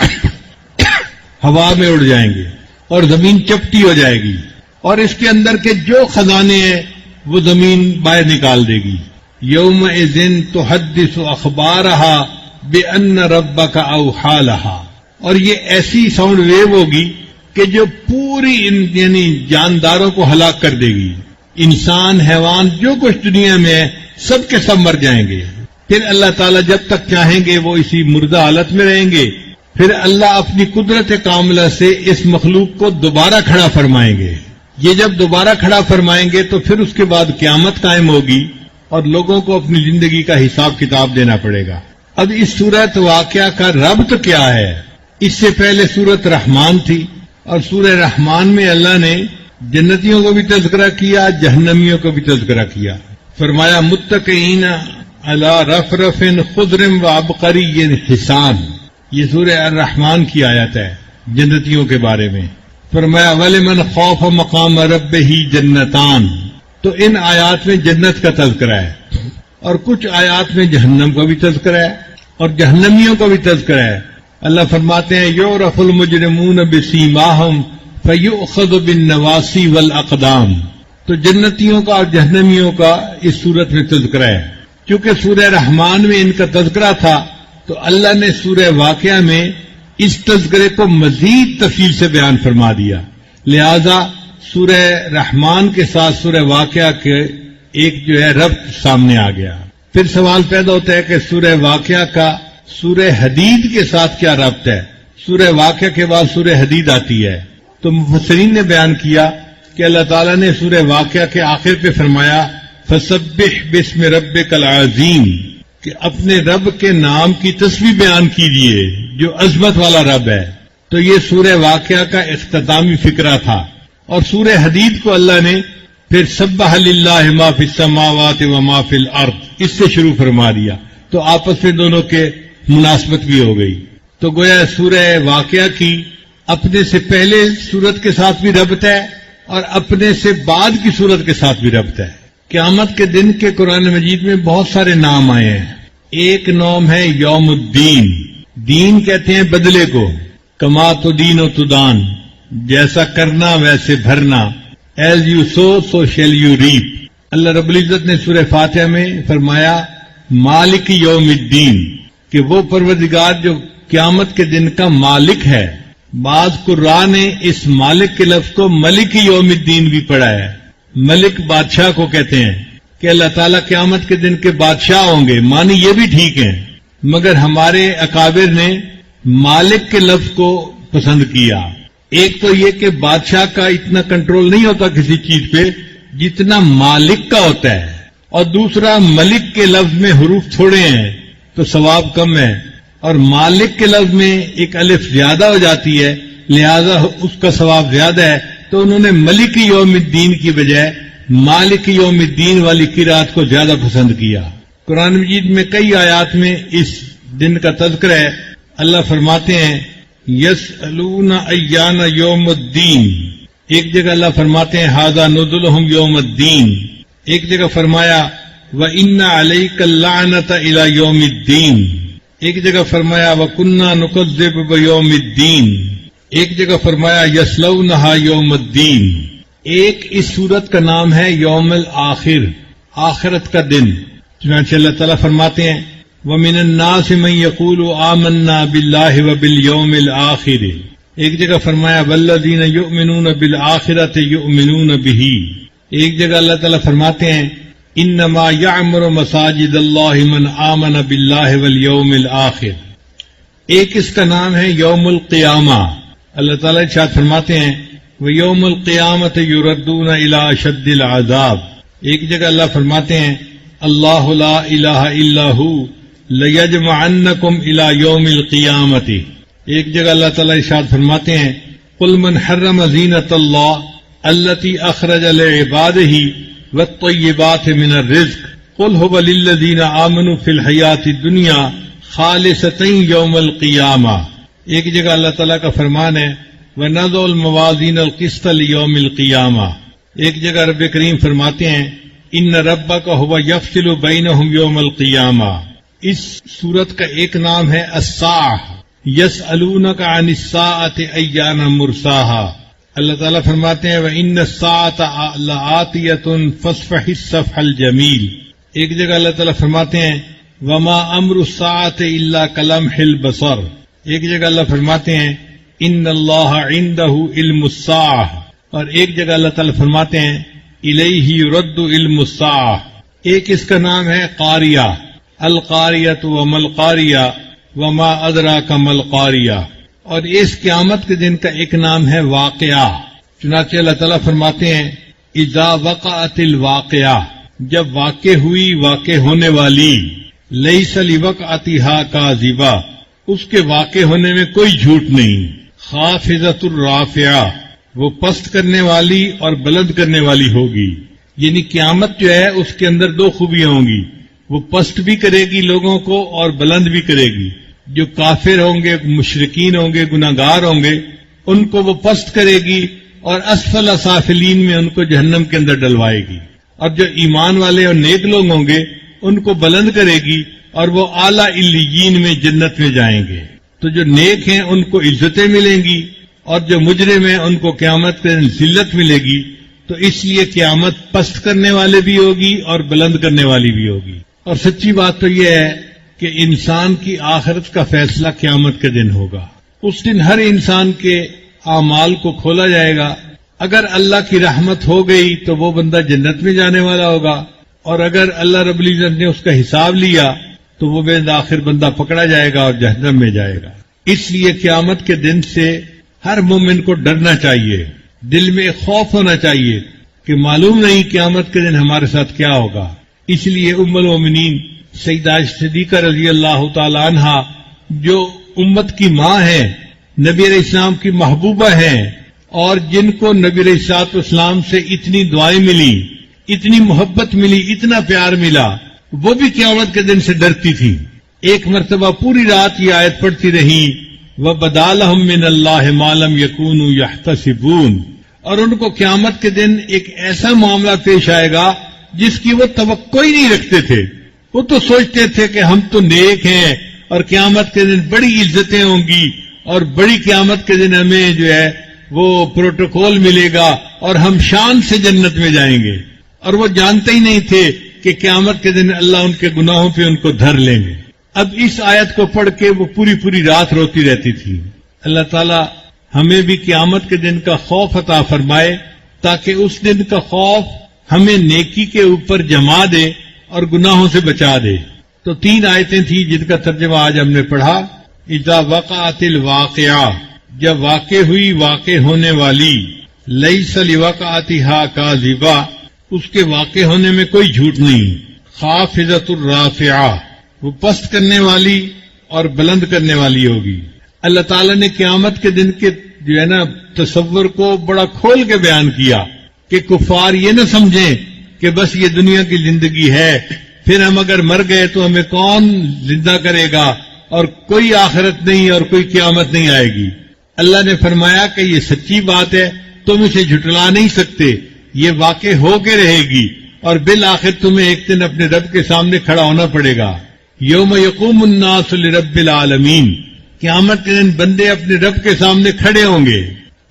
ہوا میں اڑ جائیں گے اور زمین چپٹی ہو جائے گی اور اس کے اندر کے جو خزانے ہیں وہ زمین باہر نکال دے گی. یومئذ تحدث اخبارہا بان ربک اوحی لہا. اور یہ ایسی ساؤنڈ ویو ہوگی کہ جو پوری یعنی جانداروں کو ہلاک کر دے گی. انسان، حیوان، جو کچھ دنیا میں ہے سب کے سب مر جائیں گے. پھر اللہ تعالیٰ جب تک چاہیں گے وہ اسی مردہ حالت میں رہیں گے. پھر اللہ اپنی قدرت کاملہ سے اس مخلوق کو دوبارہ کھڑا فرمائیں گے. یہ جب دوبارہ کھڑا فرمائیں گے تو پھر اس کے بعد قیامت قائم ہوگی اور لوگوں کو اپنی زندگی کا حساب کتاب دینا پڑے گا. اب اس صورت واقعہ کا ربط کیا ہے؟ اس سے پہلے سورت رحمان تھی اور سورہ رحمان میں اللہ نے جنتیوں کو بھی تذکرہ کیا، جہنمیوں کو بھی تذکرہ کیا. فرمایا متقین علی رفرف خضر و عبقری حسان. یہ سورہ الرحمن کی آیت ہے جنتیوں کے بارے میں. فرمایا وَلِمَنْ خَافَ مَقَامَ رَبِّهِ جنتان. تو ان آیات میں جنت کا تذکرہ ہے اور کچھ آیات میں جہنم کا بھی تذکرہ ہے اور جہنمیوں کا بھی تذکرہ ہے. اللہ فرماتے ہیں یعرف المجرمون بسیماہم فیؤخذ بالنواسی والاقدام. تو جنتیوں کا اور جہنمیوں کا اس صورت میں تذکرہ ہے. چونکہ سورہ رحمان میں ان کا تذکرہ تھا تو اللہ نے سورہ واقعہ میں اس تذکرے کو مزید تفصیل سے بیان فرما دیا. لہذا سورہ رحمان کے ساتھ سورہ واقعہ کے ایک جو ہے ربط سامنے آ گیا. پھر سوال پیدا ہوتا ہے کہ سورہ واقعہ کا سورہ حدید کے ساتھ کیا ربط ہے؟ سورہ واقعہ کے بعد سورہ حدید آتی ہے. تو مفسرین نے بیان کیا کہ اللہ تعالیٰ نے سورہ واقعہ کے آخر پہ فرمایا فسبح باسم ربک العظیم، کہ اپنے رب کے نام کی تسبیح بیان کیجیے جو عظمت والا رب ہے. تو یہ سورہ واقعہ کا اختتامی فقرہ تھا. اور سورہ حدید کو اللہ نے پھر سبح للہ ما فی السماوات و ما فی الارض اس سے شروع فرما دیا، تو آپس میں دونوں کے مناسبت بھی ہو گئی۔ تو گویا سورہ واقعہ کی اپنے سے پہلے سورت کے ساتھ بھی ربط ہے اور اپنے سے بعد کی سورت کے ساتھ بھی ربط ہے۔ قیامت کے دن کے قرآن مجید میں بہت سارے نام آئے ہیں۔ ایک نام ہے یوم الدین، دین کہتے ہیں بدلے کو، کما تو دین و تدان، جیسا کرنا ویسے بھرنا، as you sow so shall you reap. اللہ رب العزت نے سورہ فاتحہ میں فرمایا مالک یوم الدین، کہ وہ پروردگار جو قیامت کے دن کا مالک ہے۔ بعض قراء نے اس مالک کے لفظ کو ملک یوم الدین بھی پڑھا ہے۔ ملک بادشاہ کو کہتے ہیں کہ اللہ تعالیٰ قیامت کے دن کے بادشاہ ہوں گے، معنی یہ بھی ٹھیک ہے، مگر ہمارے اکابر نے مالک کے لفظ کو پسند کیا۔ ایک تو یہ کہ بادشاہ کا اتنا کنٹرول نہیں ہوتا کسی چیز پہ جتنا مالک کا ہوتا ہے، اور دوسرا ملک کے لفظ میں حروف تھوڑے ہیں تو ثواب کم ہے، اور مالک کے لفظ میں ایک الف زیادہ ہو جاتی ہے لہذا اس کا ثواب زیادہ ہے، تو انہوں نے ملک یوم الدین کی بجائے مالک یوم الدین والی قرات کو زیادہ پسند کیا۔ قرآن مجید میں کئی آیات میں اس دن کا تذکرہ ہے۔ اللہ فرماتے ہیں یسألون ایان یوم الدین، ایک جگہ اللہ فرماتے ہیں ھذا نزلہم یوم الدین، ایک جگہ فرمایا وَإِنَّ عَلَيْكَ اللَّعْنَةَ إِلَى يَوْمِ الدِّينِ، ایک جگہ فرمایا وَكُنَّا نُكَذِّبُ بِيَوْمِ الدِّينِ، ایک جگہ فرمایا یصلونہا یوم الدین۔ ایک اس سورت کا نام ہے یوم الآخر، آخرت کا دن۔ چنانچہ اللہ تعالیٰ فرماتے ہیں وَمِنَ النَّاسِ مَن يَقُولُ آمَنَّا بِاللَّهِ وَبِالْيَوْمِ الْآخِرِ، ایک جگہ فرمایا وَالَّذِينَ يُؤْمِنُونَ بِالْآخِرَةِ يُؤْمِنُونَ بِهِ، ایک جگہ اللہ تعالیٰ فرماتے ہیں انما یعمر مساجد اللہ من آمن باللہ والیوم الآخر۔ ایک اس کا نام ہے یوم القیامہ، اللہ تعالیٰ ارشاد فرماتے ہیں وَيَوْمُ الْقِيَامَةِ يُرَدُّونَ إِلَىٰ أَشَدِّ الْعَذَابِ، ایک جگہ اللہ فرماتے ہیں اللہ لا الہ الا ہو لَيَجْمَعَنَّكُمْ إِلَىٰ يَوْمِ الْقِيَامَةِ، ایک جگہ اللہ تعالیٰ ارشاد فرماتے ہیں قُلْ مَنْ حَرَّمَ زِينَةَ اللَّهِ الَّتِي أَخْرَجَ لِعِبَادِهِ وَالطَّيِّبَاتِ مِنَ الرِّزْقِ قُلْ هُوَ لِلَّذِينَ آمَنُوا فِي الْحَيَاةِ الدُّنْيَا خَالِصَةً يَوْمَ الْقِيَامَةِ، ایک جگہ اللہ تعالیٰ کا فرمان ہے وَنَضَعُ الْمَوَازِينَ الْقِسْطَ لِيَوْمِ الْقِيَامَةِ، ایک جگہ رب کریم فرماتے ہیں إِنَّ رَبَّكَ هُوَ يَفْصِلُ بَيْنَهُمْ يَوْمَ الْقِيَامَةِ۔ اس سورت کا ایک نام ہے الساعة، يَسْأَلُونَكَ عَنِ السَّاعَةِ أَيَّانَ مُرْسَاهَا، اللہ تعالیٰ فرماتے ہیں وَإِنَّ السَّاعَةَ لَآتِيَةٌ فَاصْفَحِ الصَّفْحَ الْجَمِيلَ، ایک جگہ اللہ تعالیٰ فرماتے ہیں وَمَا أَمْرُ السَّاعَةِ إِلَّا كَلَمْحِ الْبَصَرِ، ایک جگہ اللہ فرماتے ہیں إِنَّ اللَّهَ عِندَهُ عِلْمُ السَّاعَةِ، اور ایک جگہ اللہ تعالیٰ فرماتے ہیں إِلَيْهِ يُرَدُّ عِلْمُ السَّاعَةِ۔ ایک اس کا نام ہے قاریہ، القاریۃ وما القاریہ وما أَدْرَاكَ مَا الْقَارِيَةُ، اور اس قیامت کے دن کا ایک نام ہے واقعہ۔ چنانچہ اللہ تعالیٰ فرماتے ہیں اذا وقعت الواقعہ، جب واقع ہوئی واقع ہونے والی، لیس لوقعتها کاذبہ، اس کے واقع ہونے میں کوئی جھوٹ نہیں، خافضۃ الرافعہ، وہ پست کرنے والی اور بلند کرنے والی ہوگی۔ یعنی قیامت جو ہے اس کے اندر دو خوبیاں ہوں گی، وہ پست بھی کرے گی لوگوں کو اور بلند بھی کرے گی۔ جو کافر ہوں گے، مشرکین ہوں گے، گناہگار ہوں گے، ان کو وہ پست کرے گی اور اسفل سافلین میں ان کو جہنم کے اندر ڈلوائے گی، اور جو ایمان والے اور نیک لوگ ہوں گے ان کو بلند کرے گی اور وہ اعلیٰ علیین میں جنت میں جائیں گے۔ تو جو نیک ہیں ان کو عزتیں ملیں گی اور جو مجرم ہیں ان کو قیامت کے دن ذلت ملے گی۔ تو اس لیے قیامت پست کرنے والے بھی ہوگی اور بلند کرنے والی بھی ہوگی۔ اور سچی بات تو یہ ہے کہ انسان کی آخرت کا فیصلہ قیامت کے دن ہوگا۔ اس دن ہر انسان کے اعمال کو کھولا جائے گا۔ اگر اللہ کی رحمت ہو گئی تو وہ بندہ جنت میں جانے والا ہوگا، اور اگر اللہ رب العزت نے اس کا حساب لیا تو وہ بالآخر بندہ پکڑا جائے گا اور جہنم میں جائے گا۔ اس لیے قیامت کے دن سے ہر مومن کو ڈرنا چاہیے، دل میں خوف ہونا چاہیے کہ معلوم نہیں قیامت کے دن ہمارے ساتھ کیا ہوگا۔ اس لیے ام المومنین سیدہ صدیقہ رضی اللہ تعالی عنہا، جو امت کی ماں ہیں، نبی علیہ السلام کی محبوبہ ہیں اور جن کو نبی علیہ الصلوۃ والسلام سے اتنی دعائیں ملی، اتنی محبت ملی، اتنا پیار ملا، وہ بھی قیامت کے دن سے ڈرتی تھی. ایک مرتبہ پوری رات یہ آیت پڑھتی رہی، وَبَدَا لَهُم مِّنَ اللَّهِ مَا لَمْ يَكُونُوا يَحْتَسِبُونَ، اور ان کو قیامت کے دن ایک ایسا معاملہ پیش آئے گا جس کی وہ توقع ہی نہیں رکھتے تھے. وہ تو سوچتے تھے کہ ہم تو نیک ہیں اور قیامت کے دن بڑی عزتیں ہوں گی اور بڑی قیامت کے دن ہمیں جو ہے وہ پروٹوکول ملے گا اور ہم شان سے جنت میں جائیں گے، اور وہ جانتے ہی نہیں تھے کہ قیامت کے دن اللہ ان کے گناہوں پہ ان کو دھر لیں گے. اب اس آیت کو پڑھ کے وہ پوری رات روتی رہتی تھی. اللہ تعالیٰ ہمیں بھی قیامت کے دن کا خوف عطا فرمائے تاکہ اس دن کا خوف ہمیں نیکی کے اوپر جما دے اور گناہوں سے بچا دے. تو 3 آیتیں تھیں جن کا ترجمہ آج ہم نے پڑھا. اذا وقعت الواقعہ، جب واقع ہوئی واقع ہونے والی، لیس لوقعتها کاذبہ، اس کے واقع ہونے میں کوئی جھوٹ نہیں. خافضۃ الرافعہ، وہ پست کرنے والی اور بلند کرنے والی ہوگی. اللہ تعالیٰ نے قیامت کے دن کے جو ہے نا تصور کو بڑا کھول کے بیان کیا کہ کفار یہ نہ سمجھیں کہ بس یہ دنیا کی زندگی ہے، پھر ہم اگر مر گئے تو ہمیں کون زندہ کرے گا اور کوئی آخرت نہیں اور کوئی قیامت نہیں آئے گی. اللہ نے فرمایا کہ یہ سچی بات ہے، تم اسے جھٹلا نہیں سکتے، یہ واقع ہو کے رہے گی اور بالآخر تمہیں ایک دن اپنے رب کے سامنے کھڑا ہونا پڑے گا. یوم یقوم الناس لرب العالمین، قیامت کے دن بندے اپنے رب کے سامنے کھڑے ہوں گے.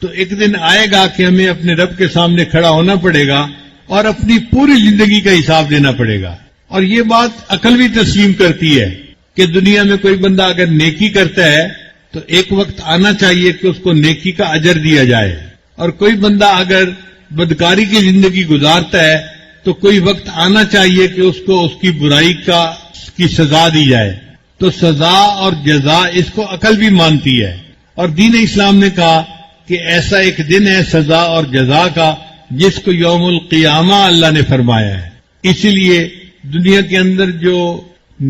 تو ایک دن آئے گا کہ ہمیں اپنے رب کے سامنے کھڑا ہونا پڑے گا اور اپنی پوری زندگی کا حساب دینا پڑے گا. اور یہ بات عقل بھی تسلیم کرتی ہے کہ دنیا میں کوئی بندہ اگر نیکی کرتا ہے تو ایک وقت آنا چاہیے کہ اس کو نیکی کا اجر دیا جائے، اور کوئی بندہ اگر بدکاری کی زندگی گزارتا ہے تو کوئی وقت آنا چاہیے کہ اس کو اس کی برائی کی سزا دی جائے. تو سزا اور جزا اس کو عقل بھی مانتی ہے، اور دین اسلام نے کہا کہ ایسا ایک دن ہے سزا اور جزا کا جس کو یوم القیامہ اللہ نے فرمایا ہے. اسی لیے دنیا کے اندر جو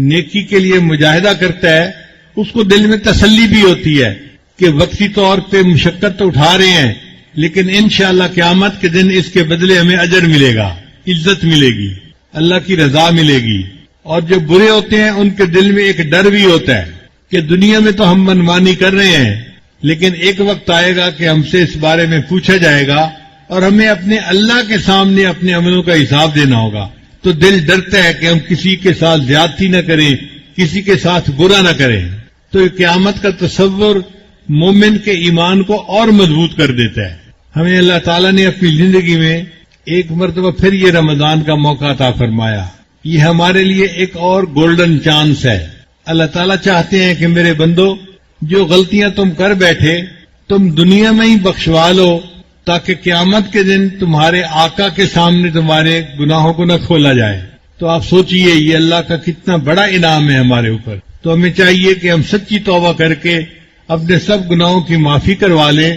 نیکی کے لیے مجاہدہ کرتا ہے اس کو دل میں تسلی بھی ہوتی ہے کہ وقتی طور پہ مشقت تو اٹھا رہے ہیں لیکن انشاءاللہ قیامت کے دن اس کے بدلے ہمیں اجر ملے گا، عزت ملے گی، اللہ کی رضا ملے گی. اور جو برے ہوتے ہیں ان کے دل میں ایک ڈر بھی ہوتا ہے کہ دنیا میں تو ہم منمانی کر رہے ہیں لیکن ایک وقت آئے گا کہ ہم سے اس بارے میں پوچھا جائے گا اور ہمیں اپنے اللہ کے سامنے اپنے عملوں کا حساب دینا ہوگا. تو دل ڈرتا ہے کہ ہم کسی کے ساتھ زیادتی نہ کریں، کسی کے ساتھ برا نہ کریں. تو قیامت کا تصور مومن کے ایمان کو اور مضبوط کر دیتا ہے. ہمیں اللہ تعالیٰ نے اپنی زندگی میں ایک مرتبہ پھر یہ رمضان کا موقع عطا فرمایا. یہ ہمارے لیے ایک اور گولڈن چانس ہے. اللہ تعالیٰ چاہتے ہیں کہ میرے بندو، جو غلطیاں تم کر بیٹھے تم دنیا میں ہی بخشوا لو تاکہ قیامت کے دن تمہارے آقا کے سامنے تمہارے گناہوں کو نہ کھولا جائے. تو آپ سوچئے یہ اللہ کا کتنا بڑا انعام ہے ہمارے اوپر. تو ہمیں چاہیے کہ ہم سچی توبہ کر کے اپنے سب گناہوں کی معافی کروا لیں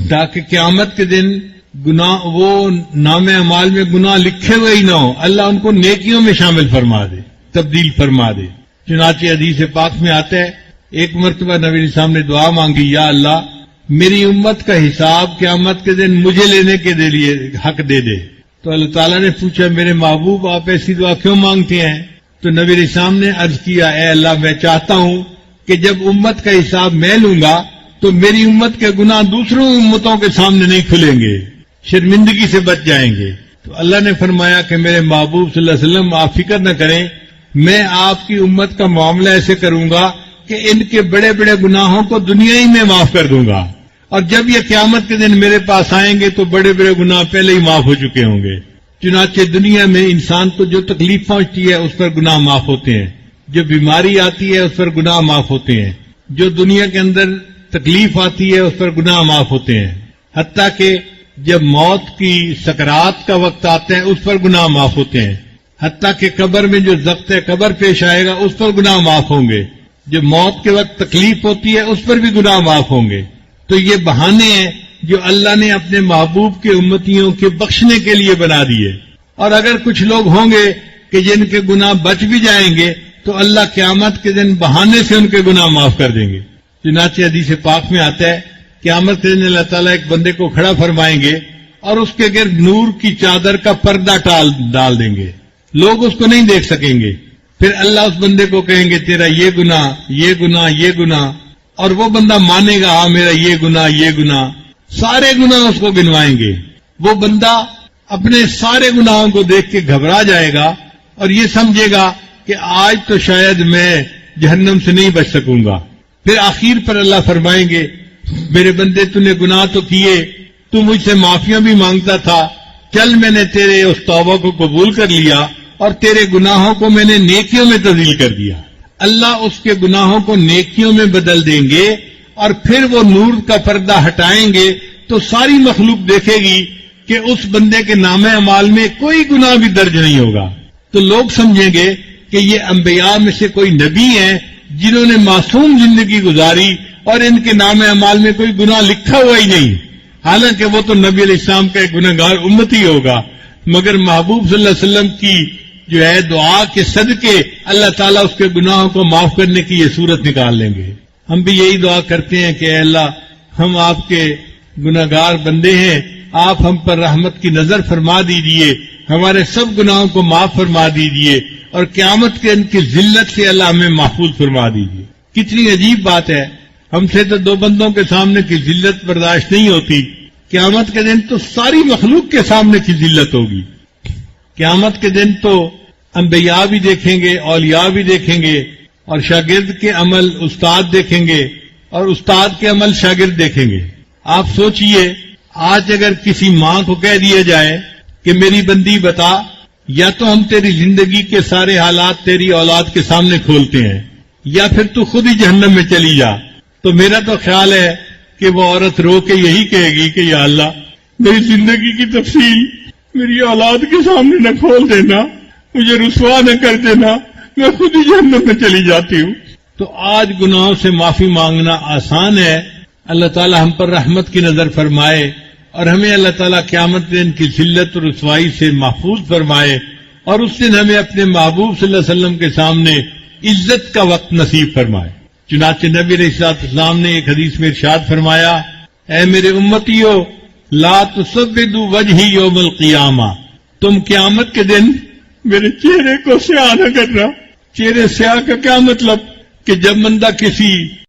تاکہ قیامت کے دن گناہ وہ نام اعمال میں گناہ لکھے ہوئے ہی نہ ہو، اللہ ان کو نیکیوں میں شامل فرما دے، تبدیل فرما دے. چنانچہ حدیث پاک میں آتا ہے ایک مرتبہ نبی علیہ السلام نے دعا مانگی، یا اللہ میری امت کا حساب قیامت کے دن مجھے لینے کے لیے حق دے دے. تو اللہ تعالیٰ نے پوچھا میرے محبوب آپ ایسی دعا کیوں مانگتے ہیں؟ تو نبی علیہ السلام نے عرض کیا اے اللہ میں چاہتا ہوں کہ جب امت کا حساب میں لوں گا تو میری امت کے گناہ دوسروں امتوں کے سامنے نہیں کھلیں گے، شرمندگی سے بچ جائیں گے. تو اللہ نے فرمایا کہ میرے محبوب صلی اللہ علیہ وسلم آپ فکر نہ کریں، میں آپ کی امت کا معاملہ ایسے کروں گا کہ ان کے بڑے بڑے گناہوں کو دنیا ہی میں معاف کر دوں گا، اور جب یہ قیامت کے دن میرے پاس آئیں گے تو بڑے بڑے گناہ پہلے ہی معاف ہو چکے ہوں گے. چنانچہ دنیا میں انسان کو جو تکلیف پہنچتی ہے اس پر گناہ معاف ہوتے ہیں، جو بیماری آتی ہے اس پر گناہ معاف ہوتے ہیں، جو دنیا کے اندر تکلیف آتی ہے اس پر گناہ معاف ہوتے ہیں، حتیٰ کہ جب موت کی سکرات کا وقت آتا ہے اس پر گناہ معاف ہوتے ہیں، حتیٰ کہ قبر میں جو ضبط قبر پیش آئے گا اس پر گناہ معاف ہوں گے، جب موت کے وقت تکلیف ہوتی ہے اس پر بھی گناہ معاف ہوں گے. تو یہ بہانے ہیں جو اللہ نے اپنے محبوب کے امتیوں کے بخشنے کے لیے بنا دیے. اور اگر کچھ لوگ ہوں گے کہ جن کے گناہ بچ بھی جائیں گے تو اللہ قیامت کے دن بہانے سے ان کے گناہ معاف کر دیں گے. چنانچہ حدیث پاک میں آتا ہے قیامت کے دن اللہ تعالیٰ ایک بندے کو کھڑا فرمائیں گے اور اس کے گرد نور کی چادر کا پردہ ڈال دیں گے، لوگ اس کو نہیں دیکھ سکیں گے. پھر اللہ اس بندے کو کہیں گے تیرا یہ گناہ، یہ گناہ، یہ گناہ، اور وہ بندہ مانے گا ہاں میرا یہ گناہ، یہ گناہ، سارے گناہ اس کو گنوائیں گے. وہ بندہ اپنے سارے گناہوں کو دیکھ کے گھبرا جائے گا اور یہ سمجھے گا کہ آج تو شاید میں جہنم سے نہیں بچ سکوں گا. پھر آخر پر اللہ فرمائیں گے میرے بندے تو نے گناہ تو کیے، تو مجھ سے معافیاں بھی مانگتا تھا، چل میں نے تیرے اس توبہ کو قبول کر لیا اور تیرے گناہوں کو میں نے نیکیوں میں تبدیل کر دیا. اللہ اس کے گناہوں کو نیکیوں میں بدل دیں گے اور پھر وہ نور کا پردہ ہٹائیں گے تو ساری مخلوق دیکھے گی کہ اس بندے کے نام اعمال میں کوئی گناہ بھی درج نہیں ہوگا. تو لوگ سمجھیں گے کہ یہ انبیاء میں سے کوئی نبی ہیں جنہوں نے معصوم زندگی گزاری اور ان کے نام اعمال میں کوئی گناہ لکھا ہوا ہی نہیں، حالانکہ وہ تو نبی علیہ السلام کا ایک گناہگار امتی ہوگا. مگر محبوب صلی اللہ علیہ وسلم کی جو ہے دعا کے صدقے اللہ تعالیٰ اس کے گناہوں کو معاف کرنے کی یہ صورت نکال لیں گے. ہم بھی یہی دعا کرتے ہیں کہ اے اللہ ہم آپ کے گناہگار بندے ہیں، آپ ہم پر رحمت کی نظر فرما دیجئے، ہمارے سب گناہوں کو معاف فرما دیجئے اور قیامت کے ان کی ذلت سے اللہ ہمیں محفوظ فرما دیجئے. کتنی عجیب بات ہے، ہم سے تو دو بندوں کے سامنے کی ذلت برداشت نہیں ہوتی، قیامت کے دن تو ساری مخلوق کے سامنے کی ذلت ہوگی. قیامت کے دن تو انبیاء بھی دیکھیں گے، اولیاء بھی دیکھیں گے، اور شاگرد کے عمل استاد دیکھیں گے اور استاد کے عمل شاگرد دیکھیں گے. آپ سوچئے آج اگر کسی ماں کو کہہ دیا جائے کہ میری بندی بتا، یا تو ہم تیری زندگی کے سارے حالات تیری اولاد کے سامنے کھولتے ہیں یا پھر تو خود ہی جہنم میں چلی جا، تو میرا تو خیال ہے کہ وہ عورت رو کے یہی کہے گی کہ یا اللہ میری زندگی کی تفصیل میری اولاد کے سامنے نہ کھول دینا، مجھے رسوا نہ کر دینا، میں خود ہی جہنم میں چلی جاتی ہوں. تو آج گناہوں سے معافی مانگنا آسان ہے. اللہ تعالی ہم پر رحمت کی نظر فرمائے اور ہمیں اللہ تعالیٰ قیامت دن کی ذلت اور رسوائی سے محفوظ فرمائے اور اس دن ہمیں اپنے محبوب صلی اللہ علیہ وسلم کے سامنے عزت کا وقت نصیب فرمائے. چنانچہ نبی علیہ السلام نے ایک حدیث میں ارشاد فرمایا، اے میرے امتیو لا تسودوا وجہی یوم القیامہ، تم قیامت کے دن میرے چہرے کو سیاہ نہ کرنا. چہرے سیاہ کا کیا مطلب کہ جب بندہ کسی